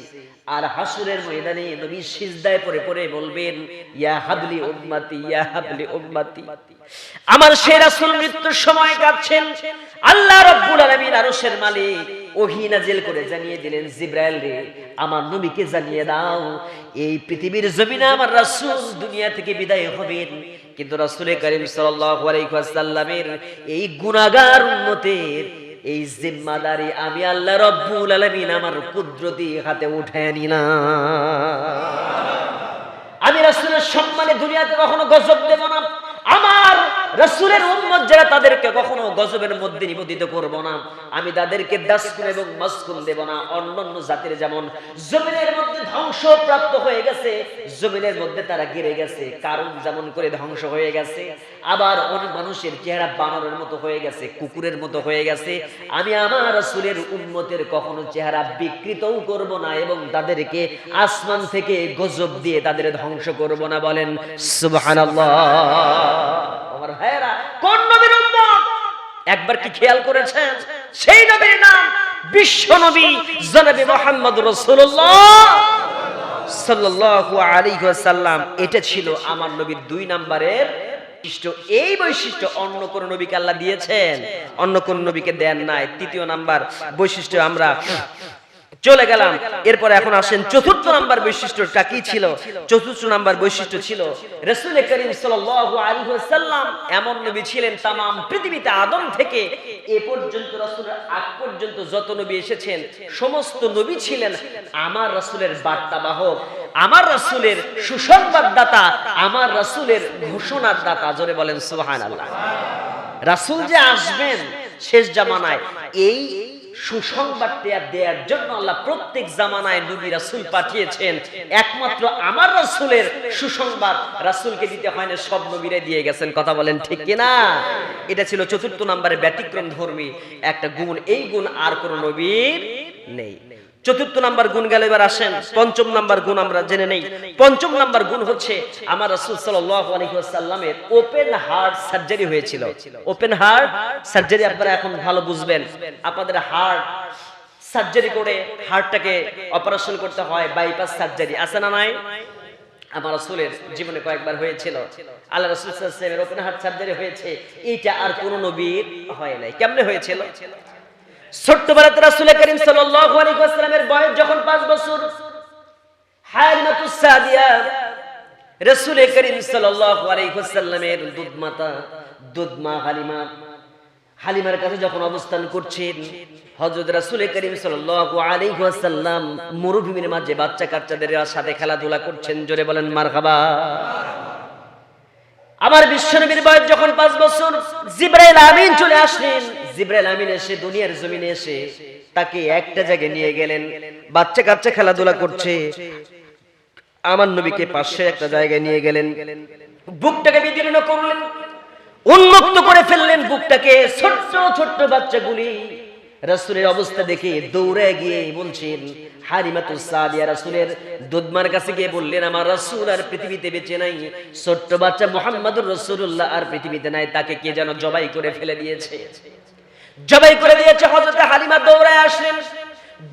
আর হাসরের ময়দানে নবী সিজদায় পড়ে পড়ে বলবেন, ইয়া হাবলি উম্মতি ইয়া হাবলি উম্মতি। আমার সেই রাসূল মৃত্যুর সময় কাঁদছেন। আল্লাহ রাব্বুল আলামিন আরশের মালিক ওহী নাজিল করে জানিয়ে দিলেন, জিবরাইল রে, আমার নবীকে জানিয়ে দাও, এই পৃথিবীর জমিনে আমার রাসূল দুনিয়া থেকে বিদায় হবেন, কিন্তু রাসূল করিম সাল্লাল্লাহু আলাইহি ওয়াসাল্লামের এই গুনাহগার উম্মতের এই জিম্মাদারি আমি আল্লাহ রাব্বুল আলামিন আমার কুদরতি হাতে উঠায় নিলাম। আমি রাসূলের সম্মানে দুনিয়াতে কখনো গজব দেব না। আমার রাসূলের উম্মত যারা তাদেরকে কখনো গজবের মধ্যে নিবদ্ধিত করব না। আমি তাদেরকে দাসকুন এবং মাসকুন দেব না। অন্যান্য জাতির যেমন জমিনের মধ্যে ধ্বংসপ্রাপ্ত হয়ে গেছে, জমিনের মধ্যে তারা গিরে গেছে, কারণ যেমন করে ধ্বংস হয়ে গেছে, আবার অনেক মানুষের চেহারা বানরের মতো হয়ে গেছে, কুকুরের মতো হয়ে গেছে। আমি আমার রাসূলের উম্মতের কখনো চেহারা বিকৃতও করব না এবং তাদেরকে আসমান থেকে গজব দিয়ে তাদের ধ্বংস করব না। বলেন সুবহানাল্লাহ। আমার ভাইরা, কোন নবীর উম্মত একবার কি খেয়াল করেছেন? সেই নবীর নাম বিশ্ব নবী জনাবে মুহাম্মদ রাসূলুল্লাহ সাল্লাল্লাহু আলাইহি ওয়াসাল্লাম। এটা ছিল আমার নবীর 2 নম্বরের বৈশিষ্ট্য। এই বৈশিষ্ট্য অন্য কোন নবীকে আল্লাহ দিয়েছেন? অন্য কোন নবীকে দেন নাই। 3 নাম্বার বৈশিষ্ট্য আমরা চলে গেলাম। এরপর এখন আসেন 4 নাম্বার বৈশিষ্ট্যটা কি ছিল? 4 নাম্বার বৈশিষ্ট্য ছিল রাসূল করিম সাল্লাল্লাহু আলাইহি ওয়াসাল্লাম এমন নবী ছিলেন तमाम পৃথিবীতে আদম থেকে এ পর্যন্ত রাসূলের আগ পর্যন্ত যত নবী এসেছেন সমস্ত নবী ছিলেন আমার রাসূলের বার্তাবাহক, আমার রাসূলের সুসংবাদদাতা, আমার রাসূলের ঘোষণার দাতা। জোরে বলেন সুবহানাল্লাহ। রাসূল যে আসবেন শেষ জামানায়, এই সুসংবাদটা দেওয়ার জন্য আল্লাহ প্রত্যেক জামানায় নবী রাসূল পাঠিয়েছেন। একমাত্র আমার রাসূলের সুসংবাদ রাসূলকে দিতে হয় না, সব নবীরা দিয়ে গেছেন। কথা বলেন ঠিক কিনা? এটা ছিল 4 নম্বরে ব্যতিক্রম ধর্মী একটা গুণ। এই গুণ আর কোন নবীর নেই। 4 নাম্বার গুণ গেল। এবার আসেন 5ম নাম্বার গুণ আমরা জেনে নেই। 5ম নাম্বার গুণ হচ্ছে আমার রাসূল সাল্লাল্লাহু আলাইহি ওয়াসাল্লামের ওপেন হার্ট সার্জারি হয়েছিল। ওপেন হার্ট সার্জারি আপনারা এখন ভালো বুঝবেন। আপনাদের হার্ট সার্জারি করে হার্টটাকে অপারেশন করতে হয়, বাইপাস সার্জারি আছে না নাই? আমার রাসূলের জীবনে কয়েকবার হয়েছিল। আল্লাহ রাসূল সাল্লাল্লাহু আলাইহি ওয়াসাল্লামের ওপেন হার্ট সার্জারি হয়েছে। এটা আর কোন নবীর হয় নাই। কেমনে হয়েছিল? ছোট্টবেলাতে রাসূল করিম সাল্লাল্লাহু আলাইহি ওয়াসাল্লামের বয়স যখন 5 বছর, হালিমাতুস সাদিয়া রাসূল করিম সাল্লাল্লাহু আলাইহি ওয়াসাল্লামের দুধমা হালিমার কাছে যখন অবস্থান করছেন, হযরত রাসূল করিম সাল্লাল্লাহু আলাইহি ওয়াসাল্লাম মরুভূমির মাঝে বাচ্চা কাচ্চাদের সাথে খেলাধুলা করছেন। জোরে বলেন মারহাবা। আমার বিশ্বনবীর বয়স যখন 5 বছর, জিবরাইল আমিন চলে আসলেন। জিবরাইল আমিন এসে দুনিয়ার জমিনে এসে তাকে একটা জায়গায় নিয়ে গেলেন। বাচ্চা কাচ্চা খেলাধুলা করছে, আমার নবীকে পাশে একটা জায়গায় নিয়ে গেলেন, বুকটাকে বিদীর্ণ করলেন, উন্মুক্ত করে ফেললেন বুকটাকে। ছোট্ট ছোট্ট বাচ্চাগুলি রাসূলের অবস্থা দেখে দৌড়ে গিয়ে বলছেন, হালিমাতুস সাদিয়া রাসূলের দুধমার কাছে গিয়ে বললেন, আমার রাসূল আর পৃথিবীতে বেঁচে নাই, ছোট্ট বাচ্চা মুহাম্মদুর রাসূলুল্লাহ আর পৃথিবীতে নাই, তাকে কে যেন জবাই করে ফেলে দিয়েছে। জবাই করে দিয়েছে। হযরত হালিমা দৌড়ায় আসলেন।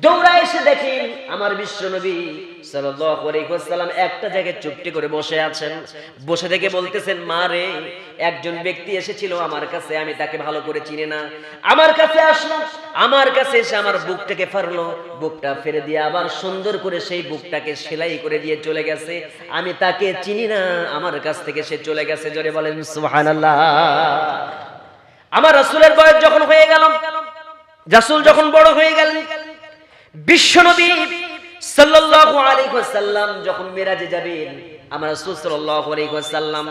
দৌড়ায় এসে দেখেন আমার বিশ্বনবী সাল্লাল্লাহু আলাইহি ওয়াসাল্লাম একটা জায়গায় চুপটি করে বসে আছেন। বসে থেকে বলতেছেন, মা রে, একজন ব্যক্তি এসেছিল আমার কাছে, আমি তাকে ভালো করে চিনি না। আমার কাছে আসলো, আমার কাছে এসে আমার বুকটাকে ফাড়লো, বুকটা ফেরে দিয়ে আবার সুন্দর করে সেই বুকটাকে সেলাই করে দিয়ে চলে গেছে। আমি তাকে চিনি না, আমার কাছ থেকে সে চলে গেছে। জোরে বলেন সুবহানাল্লাহ। আমার রাসূলের বয়স যখন হয়ে গেল, রাসূল যখন বড় হয়ে গেলেন, বিশ্বনবী সাল্লাল্লাহু আলাইহি ওয়াসাল্লাম যখন মিরাজে যাবেন, আমার রাসূল সাল্লাল্লাহু আলাইহি ওয়াসাল্লাম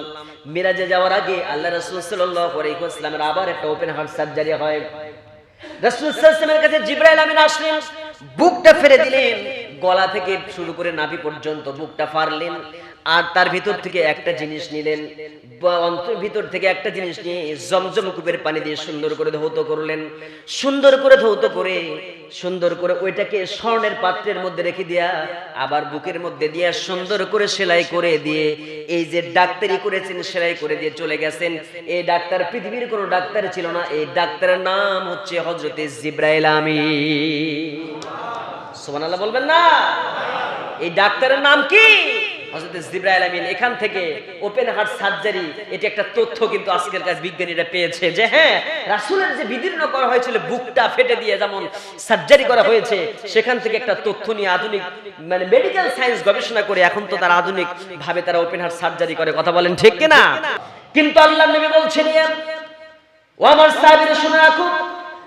মিরাজে যাওয়ার আগে আল্লাহ রাসূল সাল্লাল্লাহু আলাইহি ওয়াসাল্লামের আবার একটা ওপেন হার্ট সার্জারি হয়। রাসূল সাল্লাল্লাহু আলাইহি ওয়াসাল্লামের কাছে জিবরাইল আমিন আসলেন, বুকটা ফেরে দিলেন, গলা থেকে শুরু করে নাভি পর্যন্ত বুকটা ফাড়লেন, আর তার ভিতর থেকে একটা জিনিস নিলেন, অন্তর ভিতর থেকে একটা জিনিস নিয়ে জমজম কূপের পানি দিয়ে সুন্দর করে ধৌত করলেন। সুন্দর করে ধৌত করে সুন্দর করে ওইটাকে স্বর্ণের পাত্রের মধ্যে রেখে দিয়া আবার বুকের মধ্যে দিয়া সুন্দর করে সেলাই করে দিয়ে, এই যে ডাক্তারি করেছেন সেলাই করে দিয়ে চলে গেছেন। এই ডাক্তার পৃথিবীর কোনো ডাক্তার ছিল না, এই ডাক্তারের নাম হচ্ছে হযরতে জিবরাইল আমিন। সুবহানাল্লাহ বলবেন না? এই ডাক্তারের নাম কি? হযরত জিবরাইল আমিন। এখান থেকে ওপেন হার্ট সার্জারি, এটা একটা তথ্য কিন্তু আজকালকার বিজ্ঞানীরা পেয়েছে যে হ্যাঁ, রাসূলের যে বিদীর্ণ করা হয়েছিল বুকটা ফেটে দিয়ে যেমন সার্জারি করা হয়েছে, সেখান থেকে একটা তথ্য নিয়ে আধুনিক মানে মেডিকেল সায়েন্স গবেষণা করে এখন তো তারা আধুনিক ভাবে তারা ওপেন হার্ট সার্জারি করে। কথা বলেন ঠিক কিনা? কিন্তু আল্লাহর নবী বলছেন, ও আমার সাহাবীরা শুনে রাখো,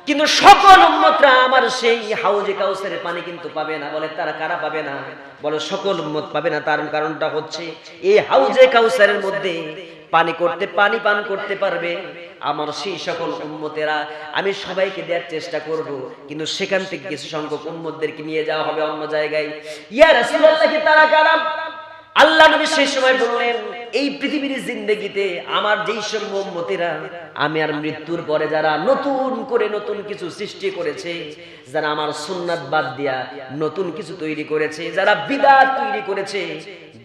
কিন্তু সকল উম্মতরা আমার সেই হাউজে কাউসারের পানি কিন্তু পাবে না। বলে তারা কারা পাবে না? বলে সকল উম্মত পাবে না। তার কারণটা হচ্ছে এই হাউজে কাউসারের মধ্যে পানি পান করতে পারবে আমার সেই সকল উম্মতেরা। আমি সবাইকে দেওয়ার চেষ্টা করব, কিন্তু সেখান থেকে কিছু সংখ্যক উম্মতদেরকে নিয়ে যাওয়া হবে অন্য জায়গায়। ইয়া রাসূলুল্লাহ, কি তারা কারা? আল্লাহ নবী সেই সময় বললেন, এই পৃথিবীর জিন্দেগিতে আমার যেই সব উম্মতেরা আমি আর মৃত্যুর পরে যারা নতুন করে নতুন কিছু সৃষ্টি করেছে, যারা আমার সুন্নাত বাদ দিয়া নতুন কিছু তৈরি করেছে, যারা বিদআত তৈরি করেছে,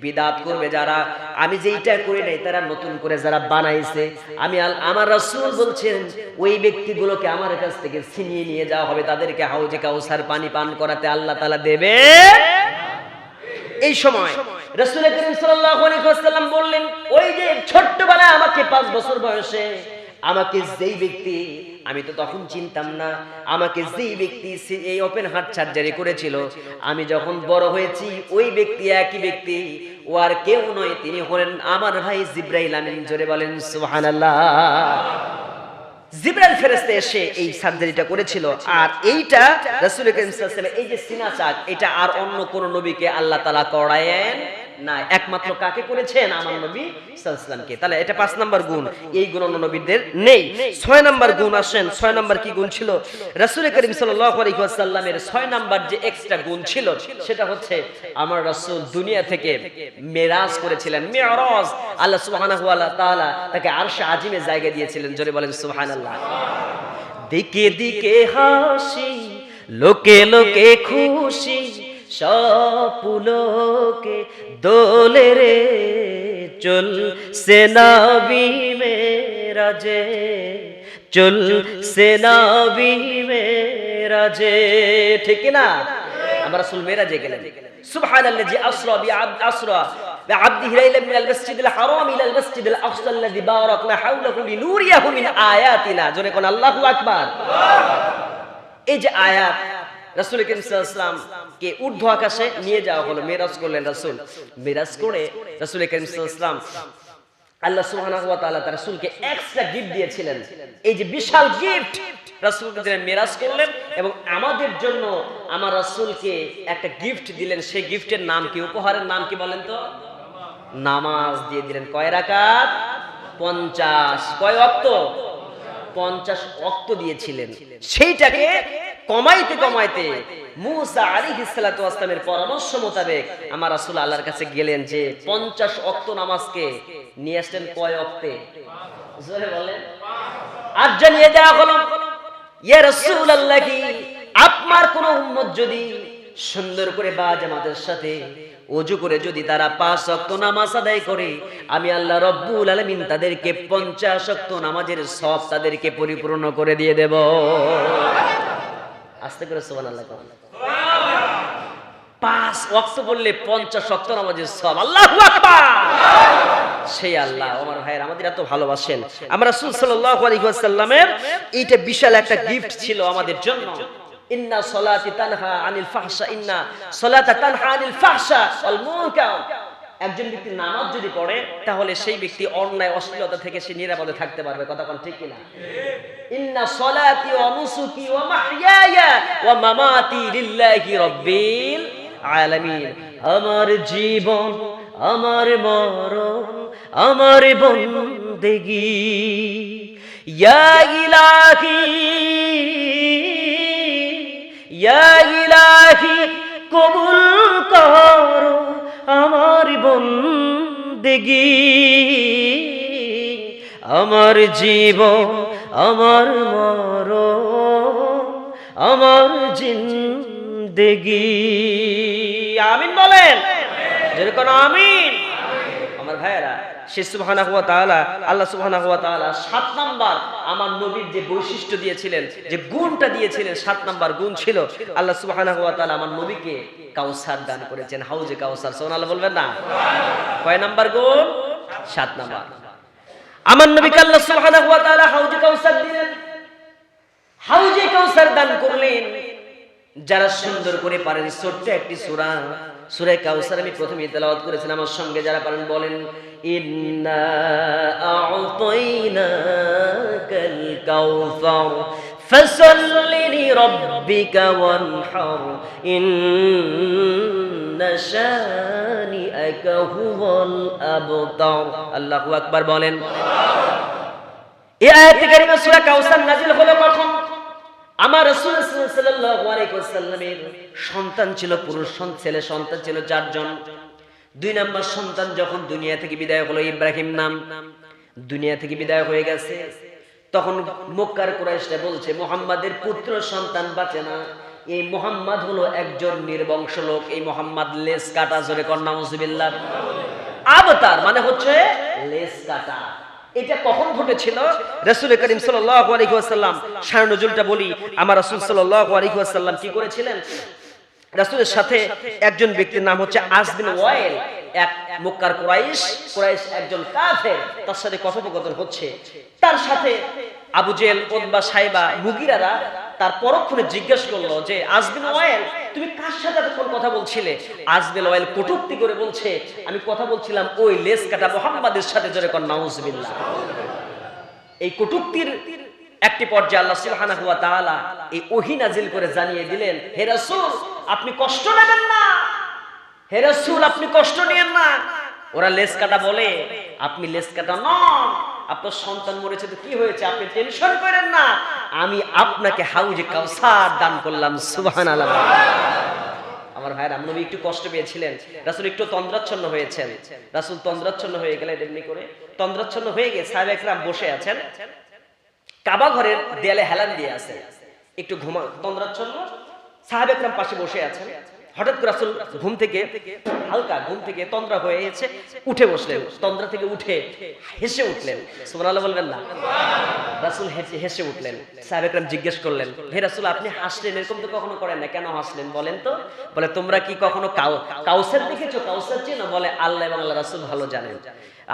বিদআত করবে যারা, আমি যেইটা করি নাই তারা নতুন করে যারা বানাইছে, আমি আমার রাসূল বলছেন ওই ব্যক্তিগুলোকে আমার কাছ থেকে ছিনিয়ে নিয়ে যাওয়া হবে, তাদেরকে হাউজে কাউসার পানি পান করাতে আল্লাহ তাআলা দেবে। এই সময় রাসূল করিম সাল্লাল্লাহু আলাইহি ওয়াসাল্লাম বললেন, ওই যে ছোট্টবেলায় আমাকে 5 বছর বয়সে আমাকে যেই ব্যক্তি, আমি তো তখন চিনতাম না, আমাকে যেই ব্যক্তি এই ওপেন হার্ট সার্জারি করেছিল, আমি যখন বড় হয়েছি ওই ব্যক্তি একই ব্যক্তি, ও আর কেউ নয়, তিনি হলেন আমার ভাই জিবরাইল আমিন। জোরে বলেন সুবহানাল্লাহ। জিবরাইল ফেরেশতা এসে এই সার্জারিটা করেছিল। আর এইটা রাসূল করিম সাল্লাল্লাহু আলাইহি ওয়াসাল্লাম এই যে সিনা চাক, এটা আর অন্য কোন নবীকে আল্লাহ তাআলা করায়েন না, একমাত্র কাকে করেছেন? আমার নবী সাল্লাল্লাহু আলাইহি ওয়াসাল্লামকে। তাহলে এটা 5 নাম্বার গুণ, এই গুণ অন্য নবীদের নেই। 6 নাম্বার গুণ আসেন, 6 নাম্বার কি গুণ ছিল? রাসূল করিম সাল্লাল্লাহু আলাইহি ওয়াসাল্লামের 6 নাম্বার যে এক্সট্রা গুণ ছিল সেটা হচ্ছে আমার রাসূল দুনিয়া থেকে মেরাজ করেছিলেন। মিরাজ, আল্লাহ সুবহানাহু ওয়া তাআলা তাকে আরশে আজিমে জায়গা দিয়েছিলেন। জোরে বলেন সুবহানাল্লাহ। দিকে দিকে হাসি, লোকে লোকে খুশি, সপুলোকে দোলে রে, চল সে নবী মেরাজে, চল সে নবী মেরাজে। ঠিক না? আমরা রাসূল মেরাজে গেলেন। সুবহানাল্লাযী আসরা বিআবদিহি লাইলাম মিনাল মাসজিদিল হারাম ইলাল মাসজিদিল আকসা আল্লাযী বারাকনা হাওলাহু লিনুরিয়াহু মিন আয়াতিনা। জোরে কোন আল্লাহু আকবার। এই যে আয়াত, রাসূল করিম সাল্লাল্লাহু আলাইহি ওয়াসাল্লাম কে ঊর্ধ্ব আকাশে নিয়ে যাওয়া হলো, মেরাজ করলেন রাসূল। মেরাজ করে রাসূল করিম সাল্লাল্লাহু আলাইহি ওয়াসাল্লাম আল্লাহ সুবহানাহু ওয়া তাআলা তার রাসূলকে এক্সট্রা গিফট দিয়েছিলেন। এই যে বিশাল গিফট রাসূলকে দিলেন, মেরাজ করলেন এবং আমাদের জন্য আমার রাসূলকে একটা গিফট দিলেন। সেই গিফটের নাম কি? উপহারের নাম কি বলেন তো? নামাজ দিয়ে দিলেন। কয় রাকাত? 50। কয় ওয়াক্ত? 50 ওয়াক্ত দিয়েছিলেন। সেইটাকে কমাইতে কমাইতে মুসা আলাইহিস সালাতু ওয়াস সালামের পরামর্শ মোতাবেক আমার রাসূল আল্লাহর কাছে গেলেন যে 50 ওয়াক্ত নামাজকে নিয়ে আসলেন কয় ওয়াক্তে? জোরে বলেন। আর জানিয়ে দেওয়া হলো, ইয়া রাসূলুল্লাহ, কি আপনার কোন উম্মত যদি সুন্দর করে বা জামাতের সাথে ওযু করে যদি তারা 5 ওয়াক্ত নামাজ আদায় করে, আমি আল্লাহ রাব্বুল আলামিন তাদেরকে 50 ওয়াক্ত নামাজের সওয়াব তাদেরকে পরিপূর্ণ করে দিয়ে দেব। আস্তে করে সুবহানাল্লাহ। 5 ওয়াক্ত বললে 50 ওয়াক্ত নামাজের সওয়াব। আল্লাহু আকবার। সেই আল্লাহ আমার ভাইয়ের আমাদের এত ভালোবাসেন। আমরা রাসূল সাল্লাল্লাহু আলাইহি ওয়াসাল্লামের এইটা বিশাল একটা গিফট ছিল আমাদের জন্য। ইন্না সলাতি তানহা আনিল ফাহশা, ইন্না সলাতা তানহা আনিল ফাহশা ওয়াল মুনকার। একজন ব্যক্তি নামাজ যদি পড়ে তাহলে সেই ব্যক্তি অন্যায় অশ্লীলতা থেকে সে নিরাপদে থাকতে পারবে। কথা কোন ঠিক কিনা? ইন্না সলাতি ওয়া নুসুকি ওয়া মাহইয়ায়া ওয়া মামাতি লিল্লাহি রাব্বিল আলামিন। আমার জীবন, আমার মরণ, আমার বন্দেগী, ইয়া ইলাহি, ইয়া ইলাহি কবুল করো আমার বন্দেগী, আমার জীবন, আমার মরণ, আমার জিন্দেগী। আমিন বলেন। যেরকম আমিন। আমার ভাইয়েরা, সে সুবহানাহু ওয়া তাআলা, আল্লাহ সুবহানাহু ওয়া তাআলা 7 নাম্বার আমার নবীর যে বৈশিষ্ট্য দিয়েছিলেন, যে গুণটা দিয়েছিলেন, 7 নাম্বার গুণ ছিল আল্লাহ সুবহানাহু ওয়া তাআলা আমার নবীকে কাউসার দান করেছেন, হাউজে কাউসার। সুবহানাল্লাহ বলবেন না? কয় নাম্বার গুণ? 7 নাম্বার। আমার নবীকে আল্লাহ সুবহানাহু ওয়া তাআলা হাউজে কাউসার দিলেন, হাউজে কাউসার দান করলেন। যারা সুন্দর করে পারেন ছোট্ট একটি সূরা, সূরা কাউসার আমি প্রথমে তেলাওয়াত করেছিলাম, আমার সঙ্গে যারা পারেন বলেন, ইন্না আ'তাইনাকাল কাউসার ফাসাল্লি লিরাব্বিকা ওয়ানহার ইন্না শানিআকা হুয়াল আবতার। আল্লাহু আকবার বলেন। এই আয়াতে কারিমা সূরা কাউসার নাযিল হলো কখন? আমার রাসূল সাল্লাল্লাহু আলাইহি ওয়াসাল্লামের সন্তান ছিল, পুরুষ ছেলে সন্তান ছিল 4 জন। 2 নম্বর সন্তান যখন দুনিয়া থেকে বিদায় হলো, ইব্রাহিম নাম, দুনিয়া থেকে বিদায় হয়ে গেছে, তখন মক্কার কুরাইশরা বলছে মুহাম্মাদের পুত্র সন্তান বাঁচে না, এই মুহাম্মদ হলো একজন নির্বংশ লোক, এই মুহাম্মদ লেজ কাটা। জোরে কর নাউযুবিল্লাহ। আবতার মানে হচ্ছে লেজ কাটা। এটা কখন ঘটেছিল? রাসূল করিম সাল্লাল্লাহু আলাইহি ওয়াসাল্লাম, শান নজুলটা বলি, আমার রাসূল সাল্লাল্লাহু আলাইহি ওয়াসাল্লাম কি করেছিলেন? রাসূলের সাথে একজন ব্যক্তির নাম হচ্ছে আস বিন ওয়াইল, এক মক্কার কুরাইশ একজন কাফের, তার সাথে কথোপকথন হচ্ছে। তার সাথে আবু জেহেল, উতবা, সাইবা, মুগিরারা তার পরক্ষণে জিজ্ঞেস করলো যে আস বিন ওয়াইল, তুমি কার সাথে এতক্ষণ কথা বলছিলে? আস বিন ওয়াইল কটূক্তি করে বলছে, আমি কথা বলছিলাম ওই লেজ কাটা মুহাম্মাদের সাথে। জোরে কর নাউযুবিল্লাহ। এই কটূক্তির একটি পর্যায়ে আল্লাহ সুবহানাহু ওয়া তাআলা এই ওহী নাজিল করে জানিয়ে দিলেন, হে রাসূল আপনি কষ্ট নেবেন না, হে রাসূল আপনি কষ্ট নেবেন না। ওরা লেজ কাটা বলে, আপনি লেজ কাটা নন, আপনার সন্তান মরেছে তো কি হয়েছে, আপনি টেনশন করেন না, আমি আপনাকে হাউজে কাউসার দান করলাম। সুবহানাল্লাহ। আমার ভাইরা, নবী একটু কষ্ট পেয়েছিলেন, রাসূল একটু তন্দ্রাচ্ছন্ন হয়েছেন। রাসূল তন্দ্রাচ্ছন্ন হয়ে গেলেন, এমনি করে তন্দ্রাচ্ছন্ন হয়ে গিয়ে সাহাবা একরাম বসে আছেন, কাবা ঘরের দেয়ালে হেলান দিয়ে আছে, একটু তন্দ্রাচ্ছন্ন, সাহাবা একরাম পাশে বসে আছেন। হঠাৎ করে রাসূল হালকা ঘুম থেকে তন্দ্রা হয়ে গেছে, উঠে বসলেন, তন্দ্রা থেকে উঠে হেসে উঠলেন। সুবহানাল্লাহ বলবেন না? রাসূল হেসে উঠলেন। সাহাবা একরাম জিজ্ঞেস করলেন, হে রাসূল আপনি হাসলেন, এরকম তো কখনো করেন না, কেন হাসলেন বলেন তো? বলে, তোমরা কি কখনো কাউসার দেখেছো? কাউসার চেনো? বলে, আল্লাহ এবং আল্লাহ রাসূল ভালো জানেন।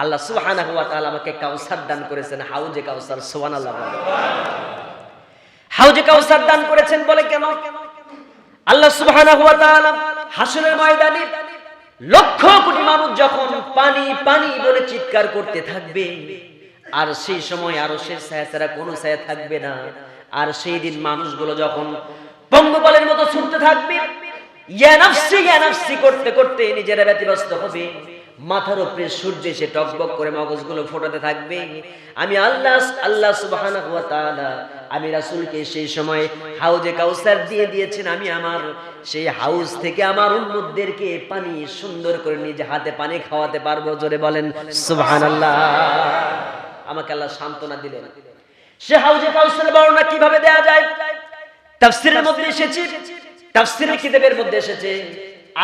আল্লাহ সুবহানাহু ওয়া তাআলা আমাকে কাউসার দান করেছেন, হাউজে কাউসার। সুবহানাল্লাহ। হাউজে কাউসার দান করেছেন বলে কেন? আল্লাহ সুবহানাহু ওয়া তাআলা হাসরের ময়দানে লক্ষ কোটি মানুষ যখন পানি পানি বলে চিৎকার করতে থাকবে, আর সেই সময় আরশের ছায়া ছাড়া কোনো ছায়া থাকবে না, আর সেই দিন মানুষগুলো যখন পঙ্গপালের মতো ছুটতে থাকবে, ইয়া নাফসি করতে করতে নিজেরা ব্যতিব্যস্ত হবে, মাথার উপরে সূর্য এসে টকবক করে মগজগুলো ফোটাতে থাকবে, আমি আল্লাহ সুবহানাহু ওয়া তাআলা আমি রাসূলকে সেই সময় হাউজে কাউসার দিয়ে দিয়েছেন। আমি আমার সেই হাউজ থেকে আমার উম্মতদেরকে পানি সুন্দর করে নিজে হাতে পানি খাওয়াতে পারবো। জোরে বলেন সুবহানাল্লাহ। আমাকে আল্লাহ সান্ত্বনা দিলেন। সে হাউজে কাউসারের বর্ণনা কিভাবে দেয়া যায়? তাফসীরের মধ্যে এসেছে, তাফসীরের কিতাবের মধ্যে এসেছে,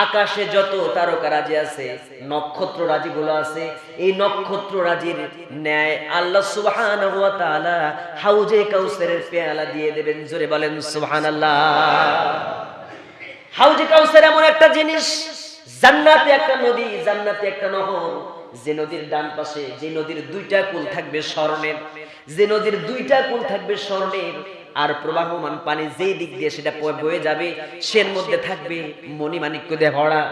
আকাশে যত তারকারাজি আছে, নক্ষত্র রাজিগুলো আছে, এই নক্ষত্র রাজির ন্যায় আল্লাহ সুবহানাহু ওয়া তাআলা হাউজে কাউসারের পেয়ালা দিয়ে দেবেন। জোরে বলেন সুবহানাল্লাহ। হাউজে কাউসার এমন একটা জিনিস, জান্নাতে একটা নদী, জান্নাতে একটা নহর, যে নদীর ডান পাশে, যে নদীর 2টা কূল থাকবে স্বর্ণের, যে নদীর 2টা কূল থাকবে স্বর্ণের, আর প্রবাহমান পানি যেই দিক দিয়ে সেটা বয়ে যাবে সের মধ্যে থাকবে মণিমাণিক্য দিয়ে ভরা,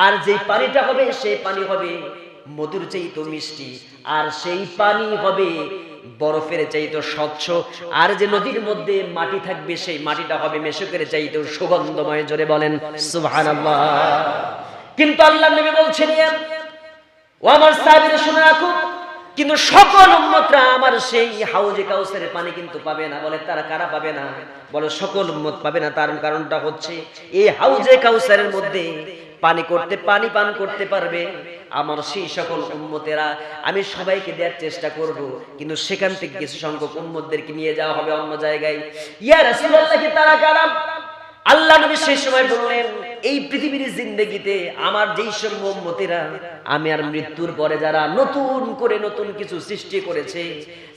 আর যেই পানিটা হবে সেই পানি হবে মধুর চাইতে মিষ্টি, আর সেই পানি হবে বরফের চাইতে স্বচ্ছ, আর যে নদীর মধ্যে মাটি থাকবে সেই মাটিটা হবে মেশকের চাইতে সুগন্ধময়। জোরে বলেন সুবহানাল্লাহ। কিন্তু আল্লাহর নবী বলছেন, ও আমার সাহাবীরা শুনে রাখো, কিন্তু সকল উম্মতরা আমার সেই হাউজে কাউসারের পানি কিন্তু পাবে না। বলে, তারা কারা পাবে না? বলে, সকল উম্মত পাবে না। তার কারণটা হচ্ছে এই হাউজে কাউসারের মধ্যে পানি পান করতে পারবে আমার সেই সকল উম্মতেরা। আমি সবাইকে দেওয়ার চেষ্টা করব, কিন্তু সেখান থেকে কিছু সংখ্যক উম্মতদেরকে নিয়ে যাওয়া হবে অন্য জায়গায়। ইয়া রাসূলুল্লাহ, কি তারা কারা? আল্লাহ নবী সেই সময় বললেন, এই পৃথিবীর জিন্দেগিতে আমার যেই সব উম্মতেরা আমি আর মৃত্যুর পরে যারা নতুন করে নতুন কিছু সৃষ্টি করেছে,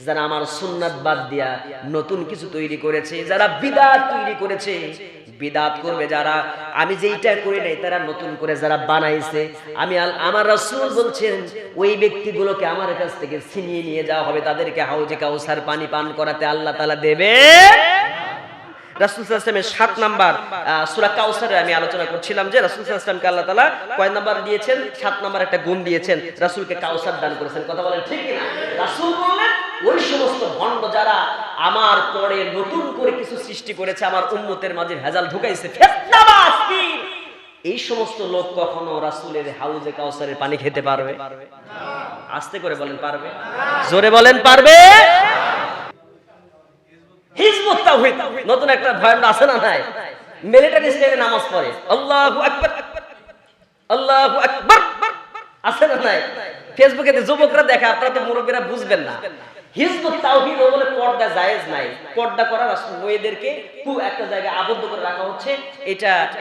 যারা আমার সুন্নাত বাদ দিয়া নতুন কিছু তৈরি করেছে, যারা বিদআত তৈরি করেছে, বিদআত করবে যারা, আমি যেইটা করি নাই তারা নতুন করে যারা বানাইছে, আমি আমার রাসূল বলছেন ওই ব্যক্তিগুলোকে আমার কাছ থেকে ছিনিয়ে নিয়ে যাওয়া হবে, তাদেরকে হাউজে কাউসার পানি পান করাতে আল্লাহ তাআলা দেবে। রাসূল সাল্লাল্লাহু আলাইহি ওয়াসাল্লামের 7 নাম্বার সূরা কাউসারে আমি আলোচনা করছিলাম যে রাসূল সাল্লাল্লাহু আলাইহি ওয়াসাল্লামকে আল্লাহ তাআলা কয় নাম্বার দিয়েছেন? 7 নাম্বার একটা গুণ দিয়েছেন, রাসূলকে কাউসার দান করেছেন। কথা বলেন ঠিক কি না? রাসূল বললেন ওই সমস্ত ভণ্ড যারা আমার পরে নতুন করে কিছু সৃষ্টি করেছে, আমার উম্মতের মাঝে ভেজাল ঢুকাইছে, ফেতনাবাজ পীর, এই সমস্ত লোক কখনো রাসূলের হাউজে কাউসারের পানি খেতে পারবে? আস্তে করে বলেন পারবে? জোরে বলেন পারবে? হিজবুত তাওহীদ নতুন একটা ভয়ান আছে না নাই? মিলিটারি স্টাইলে নামাজ পড়ে, আল্লাহু আকবার আল্লাহু আকবার আছে না নাই? ফেসবুকে যুবকরা দেখে, আপনারা তো মুরব্বীরা বুঝবেন না। হিজবুত তাওহীদ বলে পর্দা জায়েজ নাই, পর্দা করা মেয়েদেরকে একটা জায়গায় আবদ্ধ করে রাখা হচ্ছে,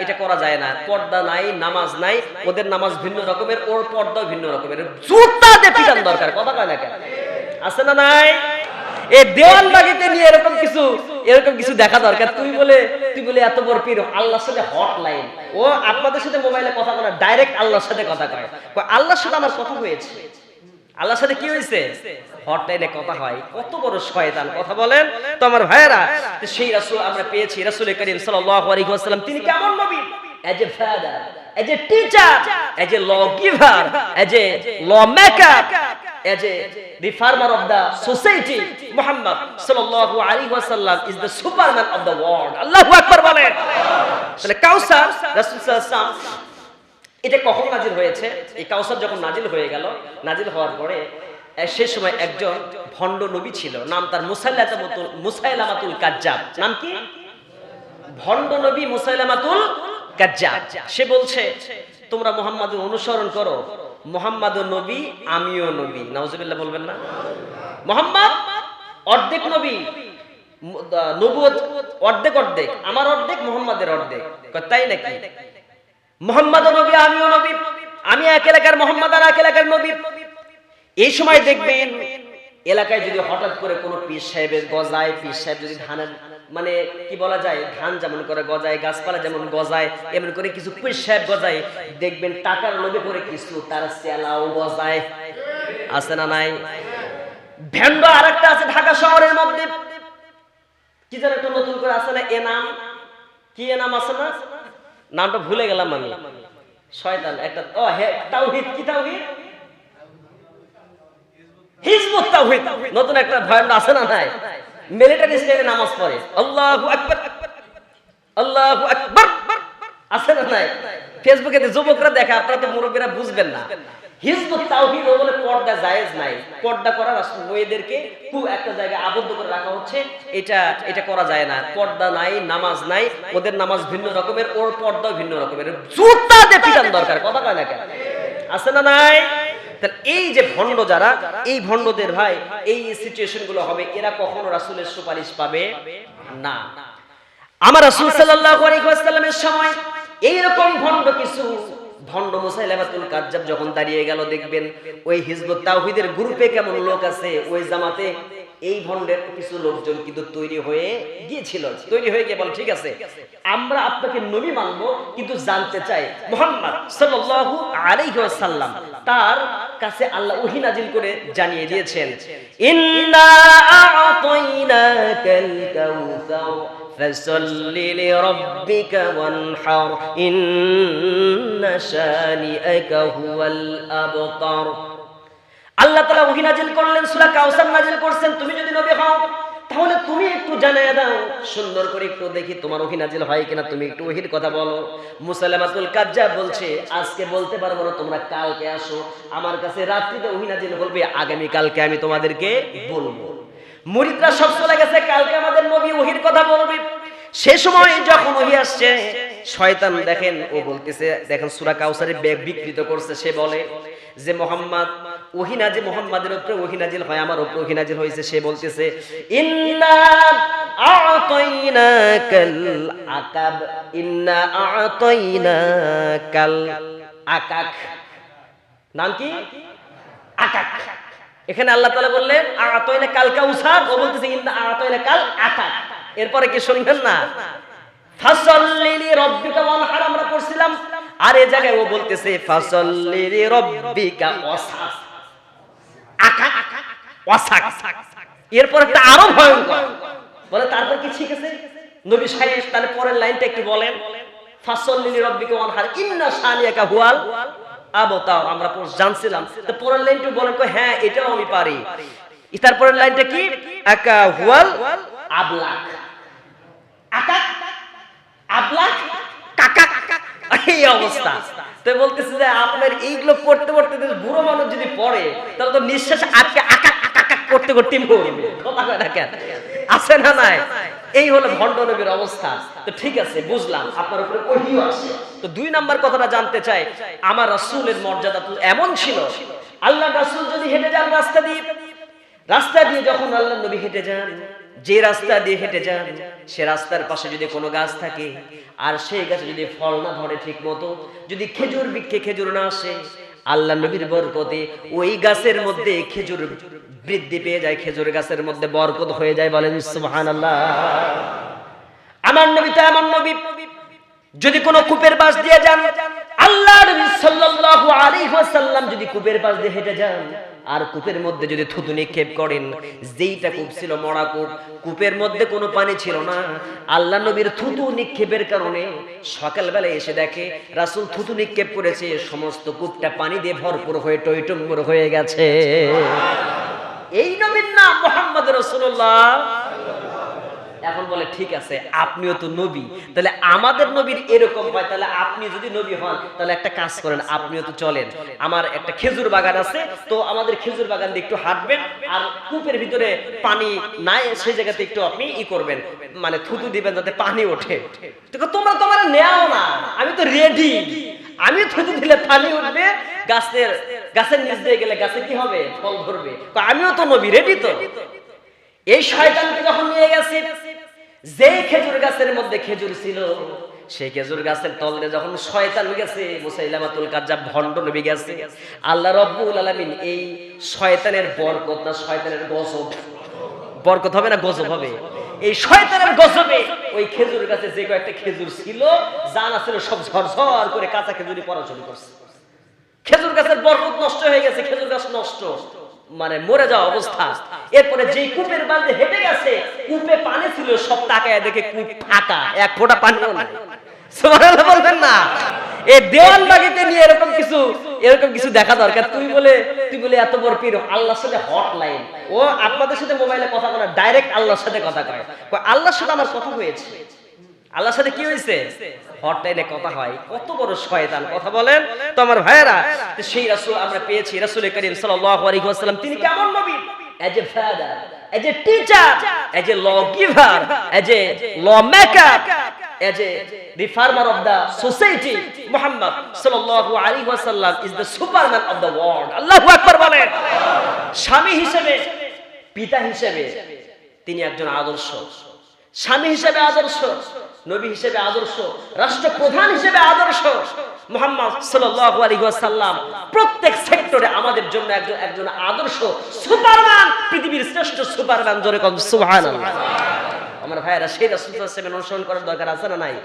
এটা করা যায় না। পর্দা নাই, নামাজ নাই, ওদের নামাজ ভিন্ন রকমের, ওর পর্দাও ভিন্ন রকমের, জুতা দিয়ে পিটান দরকার। কথা কয় না কেন? আছে না নাই? এই দেওয়াল বাগিতে নিয়ে এরকম কিছু দেখা দরকার। তুই বলে এত বড় পীর, আল্লাহর সাথে হটলাইন। ও আপনাদের সাথে মোবাইলে কথা বলে ডাইরেক্ট আল্লাহর সাথে কথা কয়। আল্লাহর সাথে আমার কথা হয়েছে, আল্লাহর সাথে কি হয়েছে? হটলাইনে কথা হয়। কত বড় শয়তান! কথা বলেন তো আমার ভাইয়েরা। সেই রাসূল আমরা পেয়েছি, রাসূল করিম সাল্লাল্লাহু আলাইহি ওয়াসাল্লাম, তিনি কেমন নবী? as a father, as a teacher, as a lawgiver, as a lawmaker, as a reformer of the society. Muhammad sallallahu alaihi wasallam is the superman of the world. Allahu akbar বলেন। তাহলে কাউসার রাসূল সাল্লাল্লাহু আলাইহি ওয়াসাল্লাম, এটা কখন নাজিল হয়েছে? এই কাউসার যখন নাজিল হয়ে গেল, নাজিল হওয়ার পরে সে সময় একজন ভণ্ড নবী ছিল, নাম তার মুসাইলামাতুল কাজ্জাব। নাম কি? ভণ্ড নবী মুসাইলামাতুল কাজ্জাব। সে বলছে তোমরা মুহাম্মাদের অনুসরণ করো, মুহাম্মাদ নবী, আমিও নবী। নাউজুবিল্লাহ বলবেন না? মুহাম্মদ অর্ধেক নবী, নবুয়ত অর্ধেক অর্ধেক, আমার অর্ধেক, মুহাম্মাদের অর্ধেক। তাই নাকি? মুহাম্মাদ নবী, আমিও নবী, আমি এক এলাকার মুহাম্মাদ আর এক এলাকার নবী। এই সময় দেখবেন এলাকায় যদি হঠাৎ করে কোনো পীর সাহেবের গজায়, পীর সাহেব যদি ধানের মানে কি বলা যায়, ধান যেমন করে গজায়, গাছপালা যেমন গজায়, এমন করে কিছু পীর সাহেব গজায়, দেখবেন টাকার লোভে করে কিছু তার চেলাও গজায়। আছে না নাই? ভ্যান্ড আরেকটা আছে ঢাকা শহরের মধ্যে, কি যেন একটা নতুন করে আছে না, এনাম কি এনাম আছে না, নামটা ভুলে গেলাম আমি। শয়তান একটা, ও হে তাওহীদ, কি তাওহীদ? হিজবুত তাওহীদ নতুন একটা ভয়ান আছে না নাই? মিলিটারি স্টাইলে নামাজ পড়ে, আল্লাহু আকবার আল্লাহু আকবার আছে না নাই? ফেসবুকে যুবকরা দেখে, আপনারা তো মুরব্বীরা বুঝবেন না। হিজবুত তাওহীদ বলে পর্দা জায়েজ নাই, পর্দা করা মেয়েদেরকে একটা জায়গায় আবদ্ধ করে রাখা হচ্ছে, এটা করা যায় না। পর্দা নাই, নামাজ নাই, ওদের নামাজ ভিন্ন রকমের, ওর পর্দাও ভিন্ন রকমের, জুতা দিয়ে পিটান দরকার। কথা কয় না কেন? আছে না নাই? এই যে ভণ্ড যারা, এই ভণ্ডদের ভাই এই সিচুয়েশন গুলো হবে, এরা কখনো রাসূলের সুপারিশ পাবে না। আমার রাসূল সাল্লাল্লাহু আলাইহি ওয়াসাল্লামের সময় এইরকম ভণ্ড কিছু ভণ্ড মুসাইলামাতুল কাজ্জাব যখন দাঁড়িয়ে গেল, দেখবেন ওই হিজবুত তাওহীদের গ্রুপে কেমন লোক আছে, ওই জামাতে এই ভণ্ডের কিছু লোকজন কিন্তু তৈরি হয়ে গিয়েছিল। তৈরি হয়ে গিয়ে বল, ঠিক আছে আমরা আপনাকে নবী মানবো, কিন্তু জানতে চাই মুহাম্মদ সাল্লাল্লাহু আলাইহি ওয়াসাল্লাম তার কাছে আল্লাহ ওহী নাজিল করে জানিয়ে দিয়েছেন, ইন্না আ'তাইনাকাল কাউসার ফাসাল্লি লিরাব্বিকা ওয়ানহার ইন্না শানিআকা হুয়াল আবতার। আল্লাহ তাআলা ওহী নাজিল করলেন, সূরা কাউসার নাজিল করছেন, তুমি যদি নবী হও তাহলে তুমি একটু জানিয়ে দাও, সুন্দর করে একটু দেখি তোমার ওহী নাজিল হয় কিনা, তুমি একটু ওহীর কথা বলো। মুসাইলামাতুল কাজ্জাব বলছে আজকে বলতে পারবো না, তোমরা কালকে আসো, আমার কাছে রাত্রিতে ওহী নাজিল হবে, আগামী কালকে আমি তোমাদেরকে বলবো। মুরিদরা সব চলে গেছে, কালকে আমাদের নবী ওহীর কথা বলবে। সে সময় যখন ওহী আসছে, শয়তান দেখেন ও বলতেছে, দেখেন সূরা কাউসারে বিকৃত করছে, সে বলে যে মুহাম্মদ ওহী নাজিল, মুহাম্মাদের উপরে ওহী নাজিল হয়, আমার উপরে ওহী নাজিল হয়েছে। সে বলতেছে ইন্না আ'তাইনাকাল আকাব, ইন্না আ'তাইনাকাল আকাক। নাম কি? আকাক। এখানে আল্লাহ তাআলা বললেন আ'তাইনাকাল কাউসার, ও বলতেছে ইন্না আ'তাইনাকাল আকাক। এরপরে কি শুনবেন না? ফাসাল্লি লিরাব্বিকা ওয়ানহার আমরা পড়ছিলাম, আর এই জায়গায় ও বলতেছে ফাসাল্লি লিরাব্বিকা ওয়াসাক, আকাক ওয়াসাক। এরপর একটা আরো ভয়ঙ্কর বলে, তারপর কি শিখেছে? নবী সাহেব তাহলে পরের লাইনটা একটু বলেন, ফাসল্লি লিরাব্বিকা ওয়ানহার ইন্না শানিয়াকা হুয়াল আবতার। আমরা জানছিলাম, তো পরের লাইনটা বলেন। কই হ্যাঁ এটাও আমি পারি। তারপরের লাইনটা কি? আকা হুয়াল আবলাক, আকা আবলাক কাকা, এই অবস্থা। তো বলতেছে যে আপনার এইগুলো পড়তে পড়তে বুড়ো মানুষ যদি পড়ে তাহলে তো নিঃশ্বাস আটকে আকা আকা করতে করতে মরবে। কথা কয় না কেন? আছে না নাই? এই হলো ভণ্ড নবীর অবস্থা। তো ঠিক আছে, বুঝলাম আপনার উপরে ওহী আছে। তো 2 নাম্বার কথাটা জানতে চাই, আমার রাসূলের মর্যাদা তো এমন ছিল, আল্লাহ রাসূল যদি হেঁটে যান রাস্তা দিয়ে যখন আল্লাহ নবী হেঁটে যান, যে রাস্তা দিয়ে হেঁটে যান সে রাস্তার পাশে যদি কোনো গাছ থাকে আর সেই গাছে যদি ফল না ধরে ঠিক মতো, যদি খেজুর বৃক্ষে খেজুর না আসে, আল্লাহ নবীর বরকতে ওই গাছের মধ্যে খেজুর বৃদ্ধি পেয়ে যায়, খেজুর গাছের মধ্যে বরকত হয়ে যায়। বলেন সুবহানাল্লাহ। আমার নবী তো এমন নবী, যদি কোনো কূপের পাশ দিয়ে যান, আল্লাহ নবী সাল্লাল্লাহু আলাইহি ওয়াসাল্লাম যদি কূপের পাশ দিয়ে হেঁটে যান আর কূপের মধ্যে যদি থুতু নিক্ষেপ করেন, যেইটা কূপ ছিল মরা কূপ, কূপের মধ্যে কোনো পানি ছিল না, আল্লাহ নবীর থুতু নিক্ষেপের কারণে সকালবেলা এসে দেখে রাসূল থুতু নিক্ষেপ করেছে, সমস্ত কূপটা পানি দিয়ে ভরপুর হয়ে টইটুম্বুর হয়ে গেছে। এই নবীর নাম মুহাম্মদ রাসূলুল্লাহ। এখন বলে ঠিক আছে আপনিও তো নবী, তাহলে আমাদের নবীর এরকম হয়, তাহলে আপনি যদি নবী হন তাহলে একটা কাজ করেন, আপনিও তো চলেন, আমার একটা খেজুর বাগান আছে, তো আমাদের খেজুর বাগান দিয়ে একটু হাঁটবেন, আর কূপের ভিতরে পানি নাই সেই জায়গাতে একটু আপনি করবেন, মানে থুতু দিবেন যাতে পানি ওঠে। তোমরা তোমার নেও না, আমি তো রেডি, আমি থুতু দিলে পানি উঠবে, গাছের নিচ দিয়ে গেলে গাছে কি হবে? ফল ধরবে। আমিও তো নবী, রেডি তো। এই শয়তানকে যখন নিয়ে গেছে, যে খেজুর গাছের মধ্যে খেজুর ছিল, সেই খেজুর গাছের তলে যখন শয়তান গেছে, মুসাইলামাতুল কাজ্জাব ভণ্ড নবী গেছে, আল্লাহ রাব্বুল আলামিন এই শয়তানের বরকত না শয়তানের গজব, বরকত হবে না গজব হবে, এই শয়তানের গজবে ওই খেজুর গাছে যে কয়েকটা খেজুর ছিল, জানা ছিল, সব ঝরঝর করে কাঁচা খেজুরি পড়া শুরু করছে। খেজুর গাছের বরকত নষ্ট হয়ে গেছে, খেজুর গাছ নষ্ট, মানে মরে যাওয়া অবস্থা। এরপরে যে কূপের বালতি হেঁটে গেছে, কূপে পানি ছিল, সব তাকায় দেখে কূপ ফাঁকা, এক ফোঁটা পানিও নাই। সুবহানাল্লাহ বলবেন না? এই দেওয়ানবাগিতে নিয়ে এরকম কিছু দেখা দরকার। তুই বলে এত বড় পীর, আল্লাহর সাথে হটলাইন, ও আপনাদের সাথে মোবাইলে কথা বলে ডাইরেক্ট আল্লাহর সাথে কথা কয়, আল্লাহর সাথে আমার কথা হয়েছে। আল্লাহর সাথে কি হয়েছে? হটলাইনে কথা হয়। কত বড় শয়তান, কথা বলেন তো আমার ভাইয়েরা। সেই রাসূল আমরা পেয়েছি, রাসূল করিম সাল্লাল্লাহু আলাইহি ওয়াসাল্লাম, তিনি কেমন নবী? as a father, as a teacher, as a lawgiver, as a lawmaker, as a reformer of the society. Muhammad sallallahu alaihi wasallam is the superman of the world. Allahu akbar বলেন। স্বামী হিসেবে, পিতা হিসেবে তিনি একজন আদর্শ, স্বামী হিসেবে আদর্শ, নবী হিসেবে আদর্শ, রাষ্ট্রপ্রধান হিসেবে আদর্শ। মুহাম্মদ সাল্লাল্লাহু আলাইহি ওয়াসাল্লাম প্রত্যেক সেক্টরে আমাদের জন্য একজন আদর্শ সুপারম্যান, পৃথিবীর শ্রেষ্ঠ সুপারম্যান। জোরে কোন সুবহানাল্লাহ। আমার ভাইয়েরা, সেই রাসূল সাল্লাল্লাহু আলাইহি ওয়াসাল্লাম অনুসরণ করার দরকার আছে না নাই?